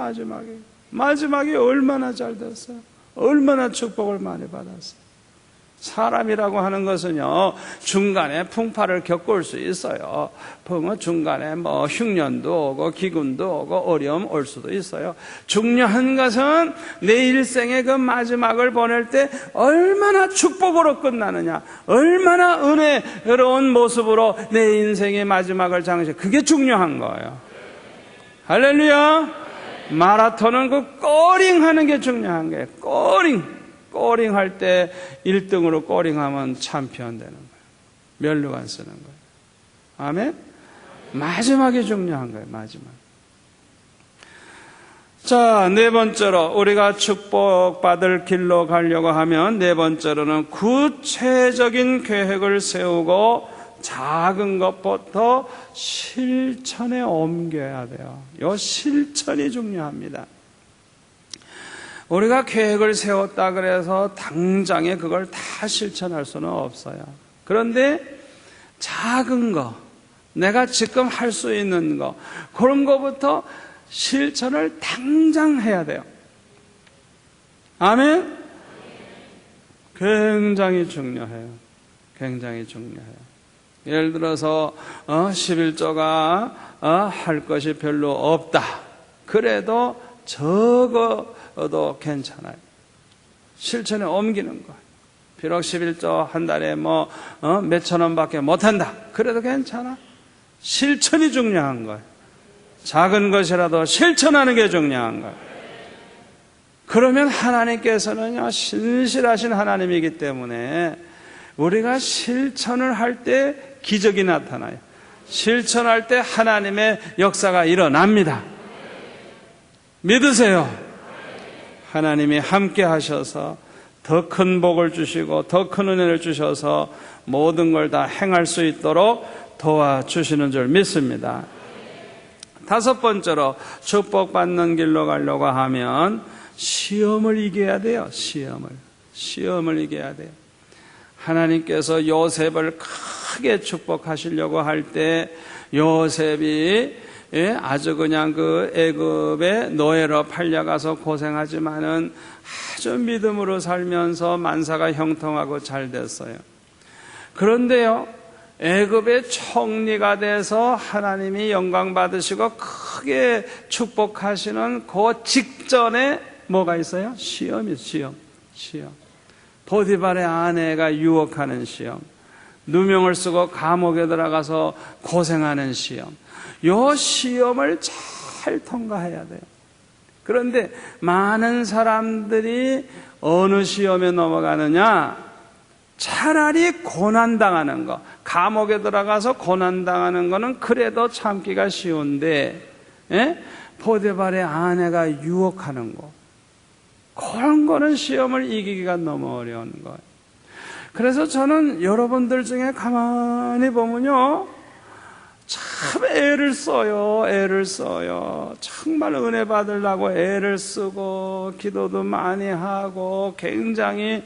마지막에 얼마나 잘 됐어요. 얼마나 축복을 많이 받았어요. 사람이라고 하는 것은요, 중간에 풍파를 겪을 수 있어요. 중간에 흉년도 오고 기근도 오고 어려움 올 수도 있어요. 중요한 것은 내 일생의 그 마지막을 보낼 때 얼마나 축복으로 끝나느냐, 얼마나 은혜로운 모습으로 내 인생의 마지막을 장식, 그게 중요한 거예요. 할렐루야. 마라톤은 그 꼬링하는 게 중요한 거예요. 꼬링할 때 1등으로 꼬링하면 챔피언 되는 거예요. 면류관 쓰는 거예요. 아멘? 마지막이 중요한 거예요. 마지막. 자, 네 번째로 우리가 축복받을 길로 가려고 하면 네 번째로는 구체적인 계획을 세우고 작은 것부터 실천에 옮겨야 돼요. 이 실천이 중요합니다. 우리가 계획을 세웠다 그래서 당장에 그걸 다 실천할 수는 없어요. 그런데 작은 거, 내가 지금 할 수 있는 거, 그런 거부터 실천을 당장 해야 돼요. 아멘? 굉장히 중요해요. 굉장히 중요해요. 예를 들어서 11조가 할 것이 별로 없다. 그래도 적어도 괜찮아요. 실천에 옮기는 거예요. 비록 11조 한 달에 몇천 원밖에 못한다. 그래도 괜찮아. 실천이 중요한 거예요. 작은 것이라도 실천하는 게 중요한 거예요. 그러면 하나님께서는요, 신실하신 하나님이기 때문에 우리가 실천을 할 때 기적이 나타나요. 실천할 때 하나님의 역사가 일어납니다. 믿으세요. 하나님이 함께 하셔서 더 큰 복을 주시고 더 큰 은혜를 주셔서 모든 걸 다 행할 수 있도록 도와주시는 줄 믿습니다. 다섯 번째로 축복받는 길로 가려고 하면 시험을 이겨야 돼요. 시험을 이겨야 돼요. 하나님께서 요셉을 크게 축복하시려고 할 때 요셉이 아주 그냥 그 애굽의 노예로 팔려가서 고생하지만은 아주 믿음으로 살면서 만사가 형통하고 잘 됐어요. 그런데요, 애굽의 총리가 돼서 하나님이 영광 받으시고 크게 축복하시는 그 직전에 뭐가 있어요? 시험이요, 시험. 보디발의 아내가 유혹하는 시험, 누명을 쓰고 감옥에 들어가서 고생하는 시험, 이 시험을 잘 통과해야 돼요. 그런데 많은 사람들이 어느 시험에 넘어가느냐? 차라리 고난당하는 거, 감옥에 들어가서 고난당하는 거는 그래도 참기가 쉬운데, 보디발의 아내가 유혹하는 거, 그런 거는 시험을 이기기가 너무 어려운 거예요. 그래서 저는 여러분들 중에 가만히 보면요, 참 애를 써요. 정말 은혜 받으려고 애를 쓰고 기도도 많이 하고 굉장히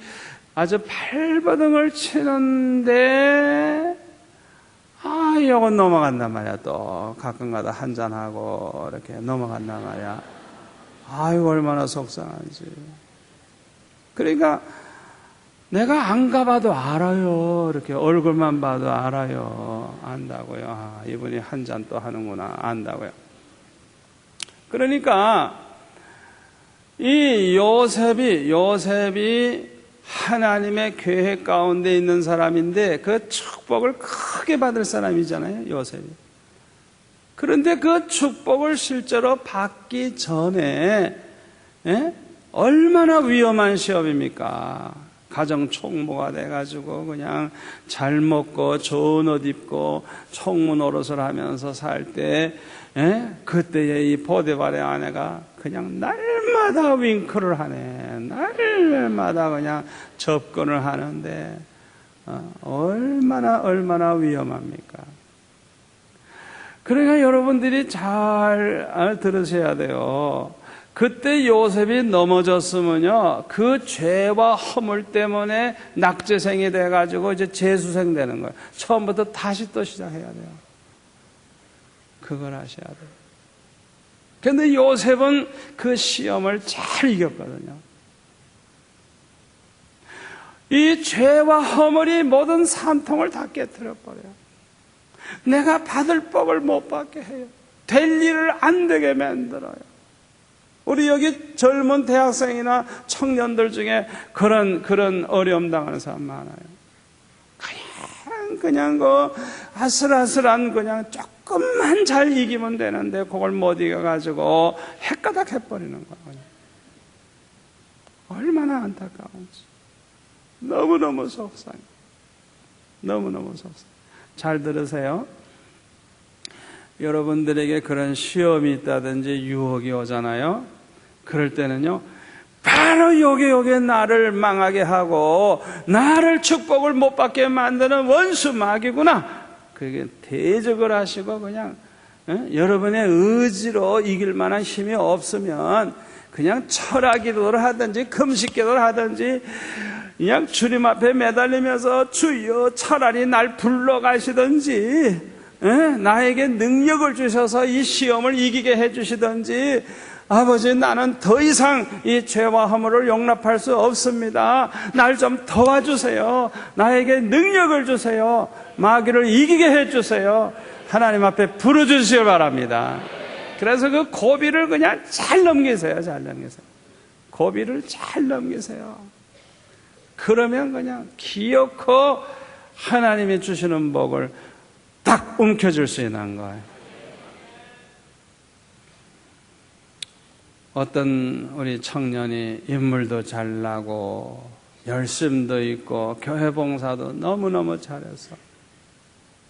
아주 발버둥을 치는데 이건 넘어간단 말이야. 또 가끔가다 한잔하고 이렇게 넘어간단 말이야. 아이고 얼마나 속상한지. 그러니까 내가 안 가봐도 알아요. 이렇게 얼굴만 봐도 알아요. 안다고요. 이분이 한 잔 또 하는구나. 안다고요. 그러니까 이 요셉이 하나님의 계획 가운데 있는 사람인데 그 축복을 크게 받을 사람이잖아요. 요셉이. 그런데 그 축복을 실제로 받기 전에 얼마나 위험한 시험입니까? 가정 총무가 돼가지고 그냥 잘 먹고 좋은 옷 입고 총무 노릇을 하면서 살 때 그때의 이 보디발의 아내가 그냥 날마다 윙크를 하네. 날마다 그냥 접근을 하는데 얼마나 위험합니까? 그러니까 여러분들이 잘 들으셔야 돼요. 그때 요셉이 넘어졌으면요, 그 죄와 허물 때문에 낙제생이 돼가지고 이제 재수생 되는 거예요. 처음부터 다시 또 시작해야 돼요. 그걸 하셔야 돼요. 그런데 요셉은 그 시험을 잘 이겼거든요. 이 죄와 허물이 모든 산통을 다 깨트려버려요. 내가 받을 복을 못 받게 해요. 될 일을 안 되게 만들어요. 우리 여기 젊은 대학생이나 청년들 중에 그런 어려움 당하는 사람 많아요. 그냥 그 아슬아슬한 그냥 조금만 잘 이기면 되는데 그걸 못 이겨가지고 헷가닥 해버리는 거예요. 얼마나 안타까운지. 너무너무 속상해. 너무너무 속상해. 잘 들으세요. 여러분들에게 그런 시험이 있다든지 유혹이 오잖아요. 그럴 때는요, 바로 요게 나를 망하게 하고 나를 축복을 못 받게 만드는 원수 마귀구나. 그게 대적을 하시고 그냥 여러분의 의지로 이길 만한 힘이 없으면 그냥 철학기도를 하든지 금식기도를 하든지 그냥 주님 앞에 매달리면서 주여 차라리 날 불러가시든지 나에게 능력을 주셔서 이 시험을 이기게 해주시든지 아버지 나는 더 이상 이 죄와 허물을 용납할 수 없습니다. 날 좀 도와주세요. 나에게 능력을 주세요. 마귀를 이기게 해주세요. 하나님 앞에 부르주시기 바랍니다. 그래서 그 고비를 그냥 잘 넘기세요. 고비를 잘 넘기세요. 그러면 그냥 기어코 하나님이 주시는 복을 딱 움켜줄 수 있는 거예요. 어떤 우리 청년이 인물도 잘나고 열심도 있고 교회 봉사도 너무너무 잘해서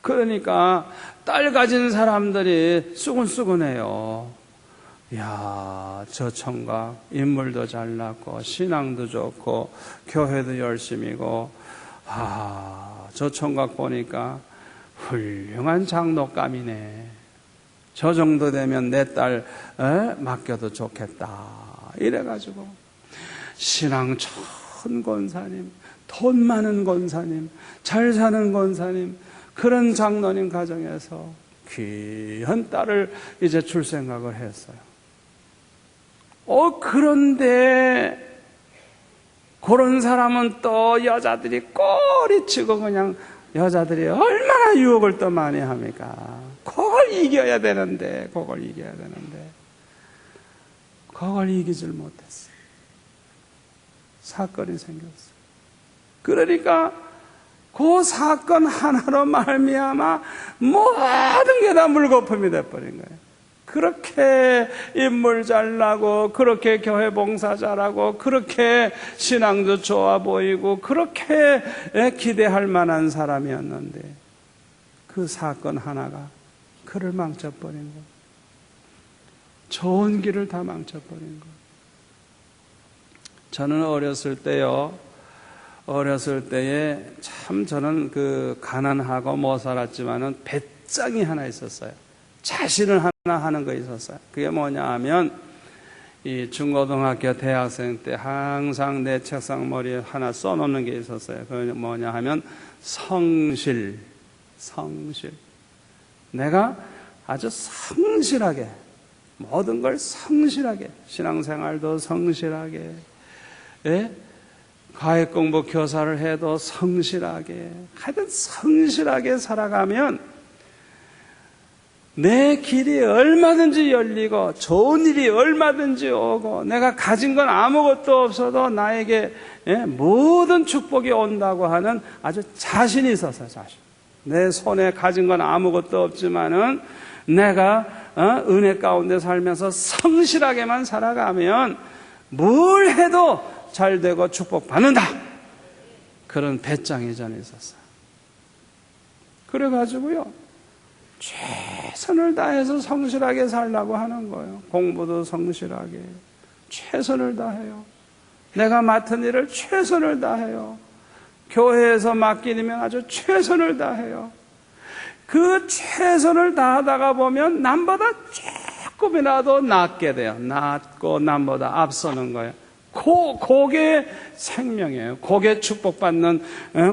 그러니까 딸 가진 사람들이 수근수근해요. 이야, 저 청각 인물도 잘났고 신앙도 좋고 교회도 열심이고 저 청각 보니까 훌륭한 장독감이네. 저 정도 되면 내 딸 맡겨도 좋겠다. 이래가지고 신앙 좋은 권사님, 돈 많은 권사님, 잘 사는 권사님, 그런 장로님 가정에서 귀한 딸을 이제 줄 생각을 했어요. 그런데 그런 사람은 또 여자들이 꼬리치고 그냥 여자들이 얼마나 유혹을 또 많이 합니까? 그걸 이겨야 되는데 그걸 이기질 못했어요. 사건이 생겼어요. 그러니까 그 사건 하나로 말미암아 모든 게 다 물거품이 돼버린 거예요. 그렇게 인물 잘나고 그렇게 교회 봉사 잘하고 그렇게 신앙도 좋아 보이고 그렇게 기대할 만한 사람이었는데 그 사건 하나가 그를 망쳐버린 거예요. 좋은 길을 다 망쳐버린 거예요. 저는 어렸을 때에 참 저는 가난하고 못 살았지만은 배짱이 하나 있었어요. 자신을 하나 하는 거 있었어요. 그게 뭐냐 하면 이 중고등학교 대학생 때 항상 내 책상 머리에 하나 써놓는 게 있었어요. 그게 뭐냐 하면 성실. 내가 아주 성실하게 모든 걸 성실하게 신앙생활도 성실하게 과외 공부 교사를 해도 성실하게 하여튼 성실하게 살아가면 내 길이 얼마든지 열리고 좋은 일이 얼마든지 오고 내가 가진 건 아무것도 없어도 나에게 모든 축복이 온다고 하는 아주 자신이 있었어요. 자신. 내 손에 가진 건 아무것도 없지만은 내가 은혜 가운데 살면서 성실하게만 살아가면 뭘 해도 잘 되고 축복받는다. 그런 배짱이 전에 있었어요. 그래가지고요. 최선을 다해서 성실하게 살려고 하는 거예요. 공부도 성실하게 최선을 다해요. 내가 맡은 일을 최선을 다해요. 교회에서 맡긴 일이면 아주 최선을 다해요. 그 최선을 다하다가 보면 남보다 조금이라도 낫게 돼요. 낫고 남보다 앞서는 거예요. 그게 생명이에요. 그게 축복받는,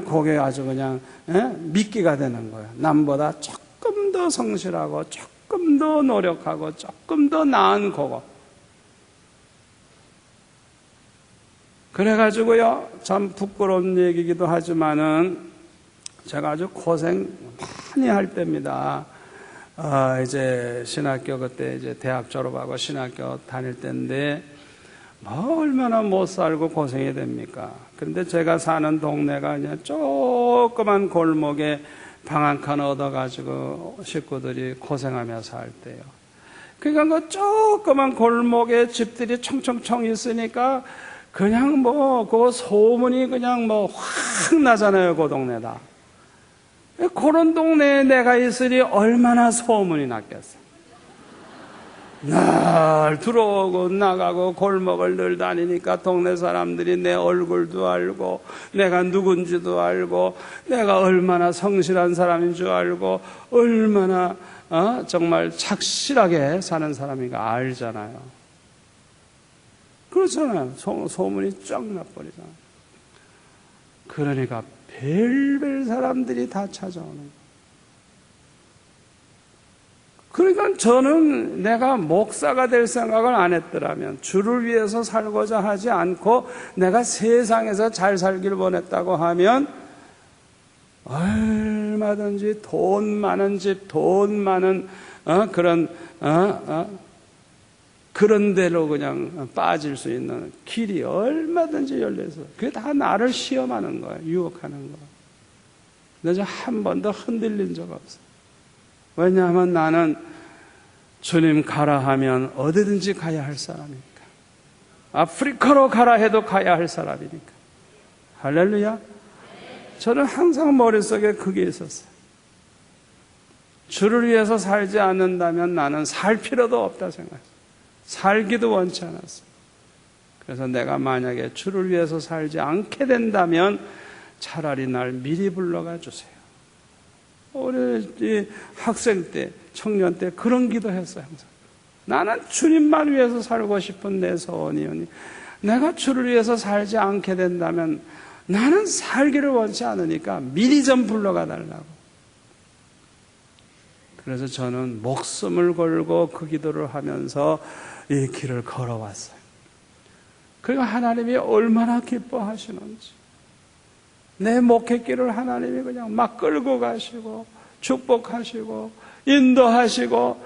그게 아주 그냥 미끼가 되는 거예요. 남보다 조금 더 성실하고 조금 더 노력하고 조금 더 나은 거고. 그래가지고요, 참 부끄러운 얘기이기도 하지만은 제가 아주 고생 많이 할 때입니다. 이제 신학교 그때 이제 대학 졸업하고 신학교 다닐 때인데 뭐 얼마나 못 살고 고생이 됩니까? 그런데 제가 사는 동네가 그냥 조그만 골목에 방 한 칸 얻어가지고 식구들이 고생하며 살 때요. 그러니까 그 조그만 골목에 집들이 청청청 있으니까 그냥 그 소문이 그냥 확 나잖아요, 그 동네다. 그런 동네에 내가 있으니 얼마나 소문이 났겠어. 날 들어오고 나가고 골목을 늘 다니니까 동네 사람들이 내 얼굴도 알고 내가 누군지도 알고 내가 얼마나 성실한 사람인 줄 알고 얼마나 정말 착실하게 사는 사람인가 알잖아요. 그렇잖아요. 소문이 쫙 나버리잖아요. 그러니까 별별 사람들이 다 찾아오는 거예요. 그러니까 저는 내가 목사가 될 생각을 안 했더라면, 주를 위해서 살고자 하지 않고 내가 세상에서 잘 살길 원했다고 하면 얼마든지 돈 많은 집, 돈 많은 그런 데로 그냥 빠질 수 있는 길이 얼마든지 열려서 그게 다 나를 시험하는 거예요. 유혹하는 거예요. 근데 한 번도 흔들린 적 없어요. 왜냐하면 나는 주님 가라 하면 어디든지 가야 할 사람이니까. 아프리카로 가라 해도 가야 할 사람이니까. 할렐루야. 저는 항상 머릿속에 그게 있었어요. 주를 위해서 살지 않는다면 나는 살 필요도 없다 생각했어요. 살기도 원치 않았어요. 그래서 내가 만약에 주를 위해서 살지 않게 된다면 차라리 날 미리 불러가 주세요. 우리 학생 때, 청년 때 그런 기도했어요. 항상. 나는 주님만 위해서 살고 싶은 내 소원이오니 내가 주를 위해서 살지 않게 된다면 나는 살기를 원치 않으니까 미리 좀 불러가 달라고. 그래서 저는 목숨을 걸고 그 기도를 하면서 이 길을 걸어왔어요. 그리고 하나님이 얼마나 기뻐하시는지, 내 목회길을 하나님이 그냥 막 끌고 가시고 축복하시고 인도하시고,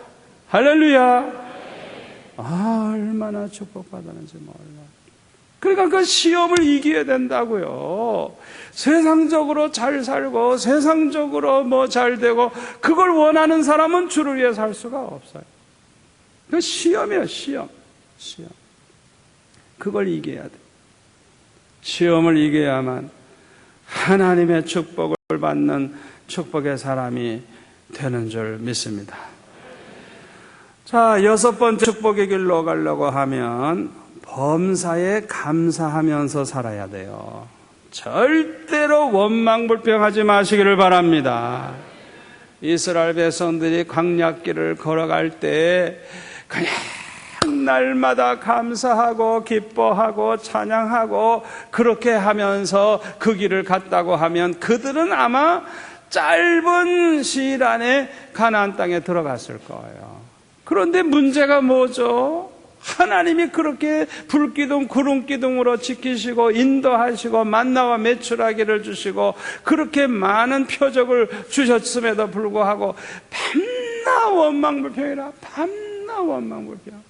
할렐루야. 얼마나 축복받았는지 몰라요. 그러니까 그 시험을 이겨야 된다고요. 세상적으로 잘 살고 세상적으로 뭐 잘 되고 그걸 원하는 사람은 주를 위해 살 수가 없어요. 그 시험이에요. 시험. 그걸 이겨야 돼. 시험을 이겨야만 하나님의 축복을 받는 축복의 사람이 되는 줄 믿습니다. 자, 6번째 축복의 길로 가려고 하면 범사에 감사하면서 살아야 돼요. 절대로 원망불평하지 마시기를 바랍니다. 이스라엘 백성들이 광야길을 걸어갈 때 그냥 날마다 감사하고 기뻐하고 찬양하고 그렇게 하면서 그 길을 갔다고 하면 그들은 아마 짧은 시일 안에 가나안 땅에 들어갔을 거예요. 그런데 문제가 뭐죠? 하나님이 그렇게 불기둥 구름기둥으로 지키시고 인도하시고 만나와 메추라기를 주시고 그렇게 많은 표적을 주셨음에도 불구하고 밤낮 원망불평이라. 밤낮 원망불평.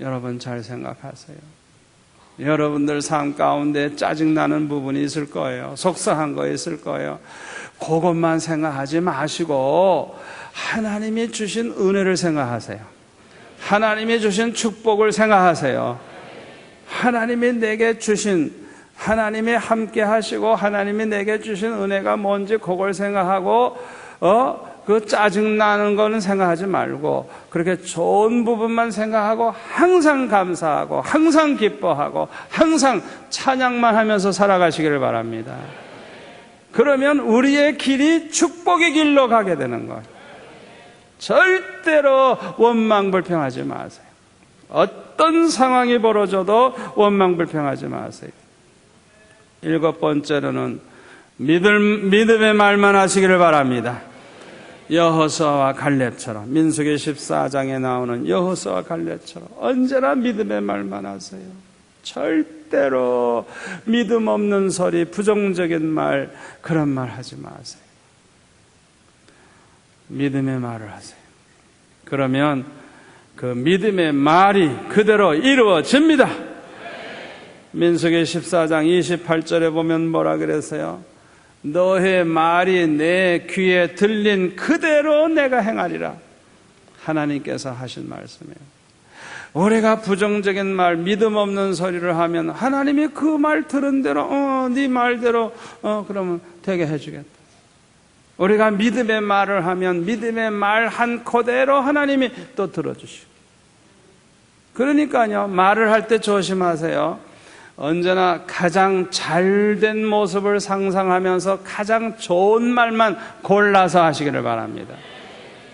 여러분 잘 생각하세요. 여러분들 삶 가운데 짜증나는 부분이 있을 거예요. 속상한 거 있을 거예요. 그것만 생각하지 마시고 하나님이 주신 은혜를 생각하세요. 하나님이 주신 축복을 생각하세요. 하나님이 내게 주신, 하나님이 함께 하시고 하나님이 내게 주신 은혜가 뭔지 그걸 생각하고 그 짜증나는 거는 생각하지 말고 그렇게 좋은 부분만 생각하고 항상 감사하고 항상 기뻐하고 항상 찬양만 하면서 살아가시기를 바랍니다. 그러면 우리의 길이 축복의 길로 가게 되는 거예요. 절대로 원망불평하지 마세요. 어떤 상황이 벌어져도 원망불평하지 마세요. 7번째로는 믿음의 말만 하시기를 바랍니다. 여호수아와 갈렙처럼, 민수기 14장에 나오는 여호수아와 갈렙처럼 언제나 믿음의 말만 하세요. 절대로 믿음 없는 소리, 부정적인 말, 그런 말 하지 마세요. 믿음의 말을 하세요. 그러면 그 믿음의 말이 그대로 이루어집니다. 민수기 14장 28절에 보면 뭐라 그랬어요? 너의 말이 내 귀에 들린 그대로 내가 행하리라. 하나님께서 하신 말씀이에요. 우리가 부정적인 말, 믿음 없는 소리를 하면 하나님이 그 말 들은 대로 네 말대로 그러면 되게 해주겠다. 우리가 믿음의 말을 하면 믿음의 말 한 그대로 하나님이 또 들어주시고. 그러니까요, 말을 할 때 조심하세요. 언제나 가장 잘된 모습을 상상하면서 가장 좋은 말만 골라서 하시기를 바랍니다.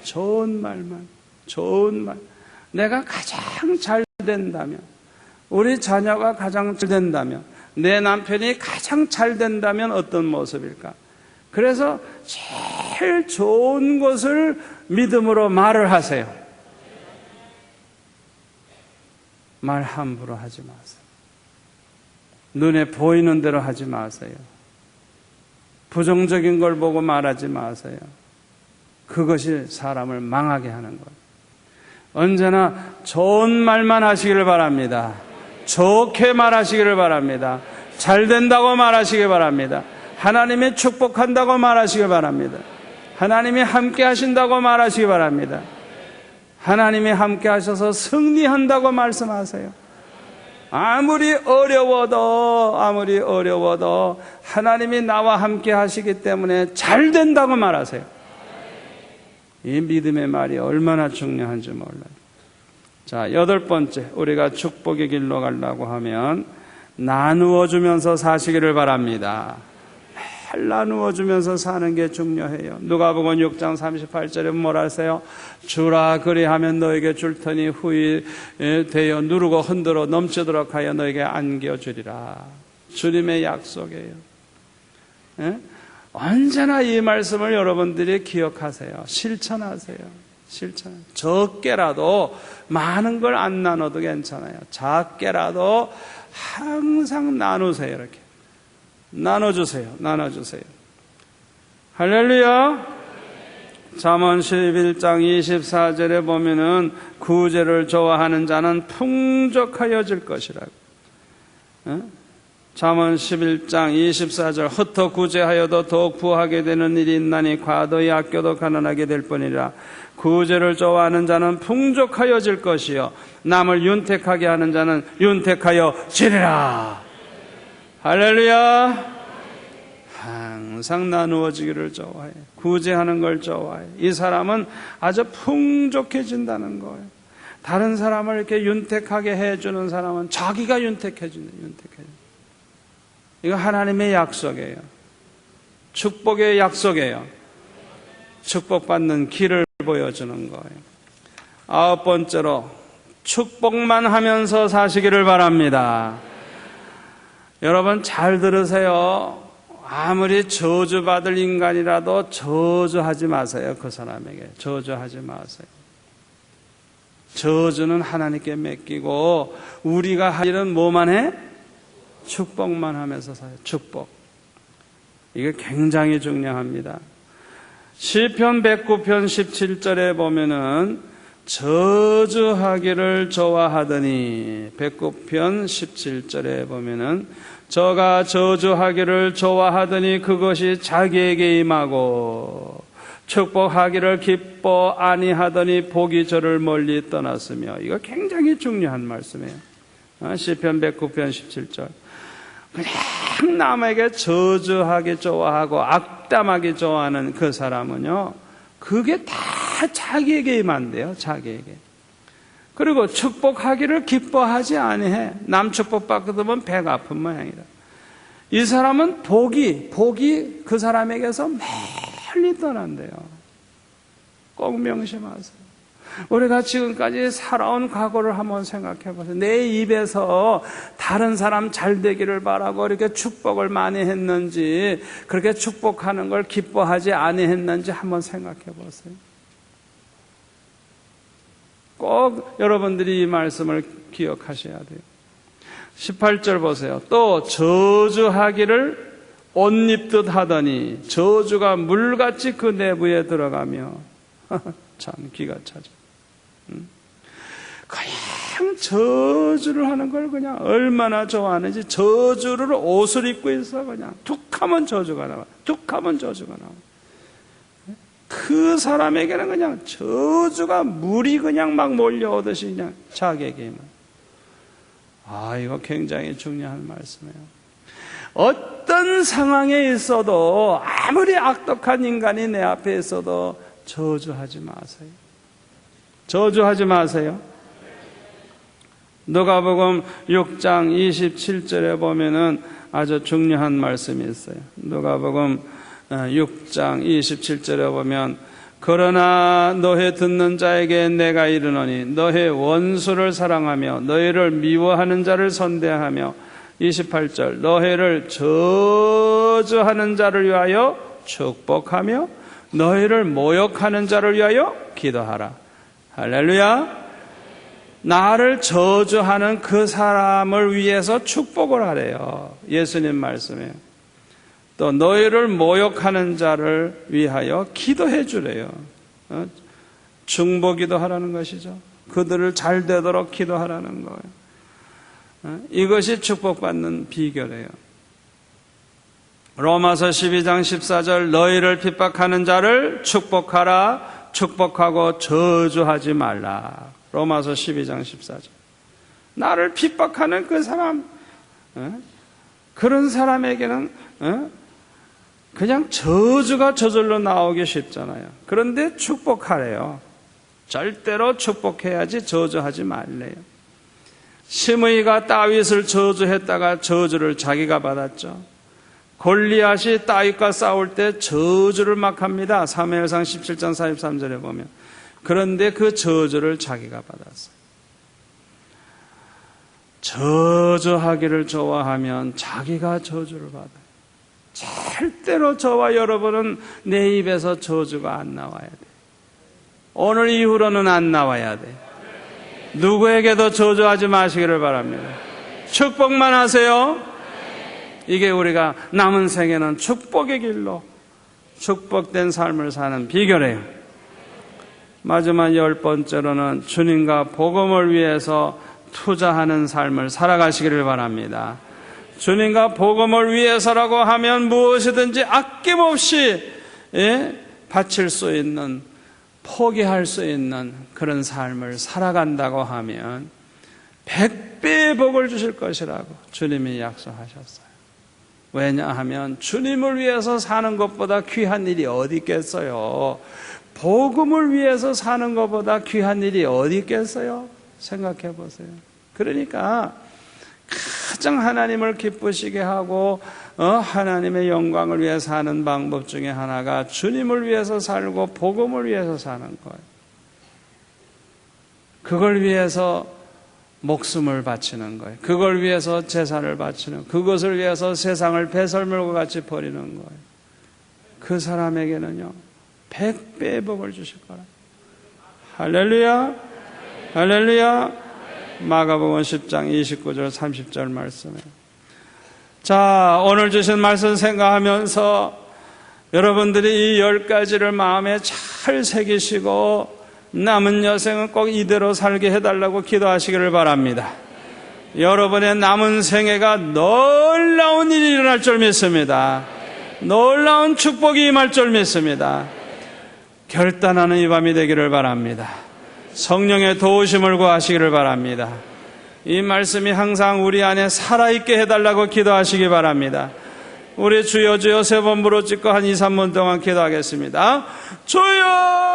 좋은 말만, 좋은 말. 내가 가장 잘 된다면, 우리 자녀가 가장 잘 된다면, 내 남편이 가장 잘 된다면 어떤 모습일까? 그래서 제일 좋은 것을 믿음으로 말을 하세요. 말 함부로 하지 마세요. 눈에 보이는 대로 하지 마세요. 부정적인 걸 보고 말하지 마세요. 그것이 사람을 망하게 하는 거예요. 언제나 좋은 말만 하시기를 바랍니다. 좋게 말하시기를 바랍니다. 잘 된다고 말하시기 바랍니다. 하나님이 축복한다고 말하시기 바랍니다. 하나님이 함께 하신다고 말하시기 바랍니다. 하나님이 함께 하셔서 승리한다고 말씀하세요. 아무리 어려워도 하나님이 나와 함께 하시기 때문에 잘 된다고 말하세요. 이 믿음의 말이 얼마나 중요한지 몰라요. 자, 8번째, 우리가 축복의 길로 가려고 하면 나누어 주면서 사시기를 바랍니다. 잘 나누어 주면서 사는 게 중요해요. 누가복음 6장 38절에 뭐라 하세요? 주라 그리하면 너에게 줄 터니 후히 되어 누르고 흔들어 넘치도록 하여 너에게 안겨주리라. 주님의 약속이에요. 예? 언제나 이 말씀을 여러분들이 기억하세요. 실천하세요. 적게라도 많은 걸 안 나눠도 괜찮아요. 작게라도 항상 나누세요. 이렇게 나눠주세요. 할렐루야. 잠언 11장 24절에 보면은 구제를 좋아하는 자는 풍족하여질 것이라고. 잠언 11장 24절 흩어 구제하여도 더욱 부하게 되는 일이 있나니 과도히 아껴도 가난하게 될 뿐이라. 구제를 좋아하는 자는 풍족하여질 것이요 남을 윤택하게 하는 자는 윤택하여지리라. 할렐루야. 항상 나누어지기를 좋아해. 구제하는 걸 좋아해. 이 사람은 아주 풍족해진다는 거예요. 다른 사람을 이렇게 윤택하게 해주는 사람은 자기가 윤택해진다. 이거 하나님의 약속이에요. 축복의 약속이에요. 축복받는 길을 보여주는 거예요. 9번째로 축복만 하면서 사시기를 바랍니다. 여러분 잘 들으세요. 아무리 저주받을 인간이라도 저주하지 마세요. 그 사람에게 저주하지 마세요. 저주는 하나님께 맡기고 우리가 할 일은 뭐만 해? 축복만 하면서 사요. 축복. 이게 굉장히 중요합니다. 시편 109편 17절에 보면은 저주하기를 좋아하더니 109편 17절에 보면은 저가 저주하기를 좋아하더니 그것이 자기에게 임하고 축복하기를 기뻐 아니하더니 복이 저를 멀리 떠났으며. 이거 굉장히 중요한 말씀이에요. 시편 109편 17절. 그냥 남에게 저주하기 좋아하고 악담하기 좋아하는 그 사람은요, 그게 다 자기에게 임한대요. 자기에게. 그리고 축복하기를 기뻐하지 아니해. 남 축복받거든 배가 아픈 모양이다. 이 사람은 복이 그 사람에게서 멀리 떠난대요. 꼭 명심하세요. 우리가 지금까지 살아온 과거를 한번 생각해 보세요. 내 입에서 다른 사람 잘 되기를 바라고 이렇게 축복을 많이 했는지, 그렇게 축복하는 걸 기뻐하지 아니했는지 한번 생각해 보세요. 꼭 여러분들이 이 말씀을 기억하셔야 돼요. 18절 보세요. 또 저주하기를 옷 입듯 하더니 저주가 물같이 그 내부에 들어가며. 참 기가 차죠. 그냥 저주를 하는 걸 그냥 얼마나 좋아하는지. 저주를 옷을 입고 있어. 그냥 툭하면 저주가 나와. 그 사람에게는 그냥 저주가 물이 그냥 막 몰려오듯이 그냥 자기에게만. 이거 굉장히 중요한 말씀이에요. 어떤 상황에 있어도 아무리 악독한 인간이 내 앞에 있어도 저주하지 마세요. 저주하지 마세요. 누가복음 6장 27절에 보면은 아주 중요한 말씀이 있어요. 누가복음 6장 27절에 보면 그러나 너희 듣는 자에게 내가 이르노니 너희 원수를 사랑하며 너희를 미워하는 자를 선대하며 28절 너희를 저주하는 자를 위하여 축복하며 너희를 모욕하는 자를 위하여 기도하라. 할렐루야. 나를 저주하는 그 사람을 위해서 축복을 하래요. 예수님 말씀이에요. 또 너희를 모욕하는 자를 위하여 기도해 주래요. 중보기도 하라는 것이죠. 그들을 잘 되도록 기도하라는 거예요. 이것이 축복받는 비결이에요. 로마서 12장 14절 너희를 핍박하는 자를 축복하라. 축복하고 저주하지 말라. 로마서 12장 14절. 나를 핍박하는 그 사람, 그런 사람에게는 그냥 저주가 저절로 나오기 쉽잖아요. 그런데 축복하래요. 절대로 축복해야지 저주하지 말래요. 시므이가 다윗을 저주했다가 저주를 자기가 받았죠. 골리앗이 다윗과 싸울 때 저주를 막 합니다. 사무엘상 17장 43절에 보면. 그런데 그 저주를 자기가 받았어요. 저주하기를 좋아하면 자기가 저주를 받아요. 절대로 저와 여러분은 내 입에서 저주가 안 나와야 돼. 오늘 이후로는 안 나와야 돼. 누구에게도 저주하지 마시기를 바랍니다. 축복만 하세요. 이게 우리가 남은 생에는 축복의 길로 축복된 삶을 사는 비결이에요. 마지막 10번째로는 주님과 복음을 위해서 투자하는 삶을 살아가시기를 바랍니다. 주님과 복음을 위해서라고 하면 무엇이든지 아낌없이 바칠 수 있는, 포기할 수 있는 그런 삶을 살아간다고 하면 100배의 복을 주실 것이라고 주님이 약속하셨어요. 왜냐하면 주님을 위해서 사는 것보다 귀한 일이 어디 있겠어요? 복음을 위해서 사는 것보다 귀한 일이 어디 있겠어요? 생각해 보세요. 그러니까 가장 하나님을 기쁘시게 하고 하나님의 영광을 위해 사는 방법 중에 하나가 주님을 위해서 살고 복음을 위해서 사는 거예요. 그걸 위해서 목숨을 바치는 거예요. 그걸 위해서 재산을 바치는, 그것을 위해서 세상을 배설물과 같이 버리는 거예요. 그 사람에게는요 100배의 복을 주실 거라. 할렐루야, 할렐루야. 마가복음 10장 29절 30절 말씀이에요. 자, 오늘 주신 말씀 생각하면서 여러분들이 이 10가지를 마음에 잘 새기시고 남은 여생은 꼭 이대로 살게 해달라고 기도하시기를 바랍니다. 여러분의 남은 생애가 놀라운 일이 일어날 줄 믿습니다. 놀라운 축복이 임할 줄 믿습니다. 결단하는 이 밤이 되기를 바랍니다. 성령의 도우심을 구하시기를 바랍니다. 이 말씀이 항상 우리 안에 살아있게 해달라고 기도하시기 바랍니다. 우리 주여 주여 세 번 부르짖고 한 2, 3분 동안 기도하겠습니다. 주여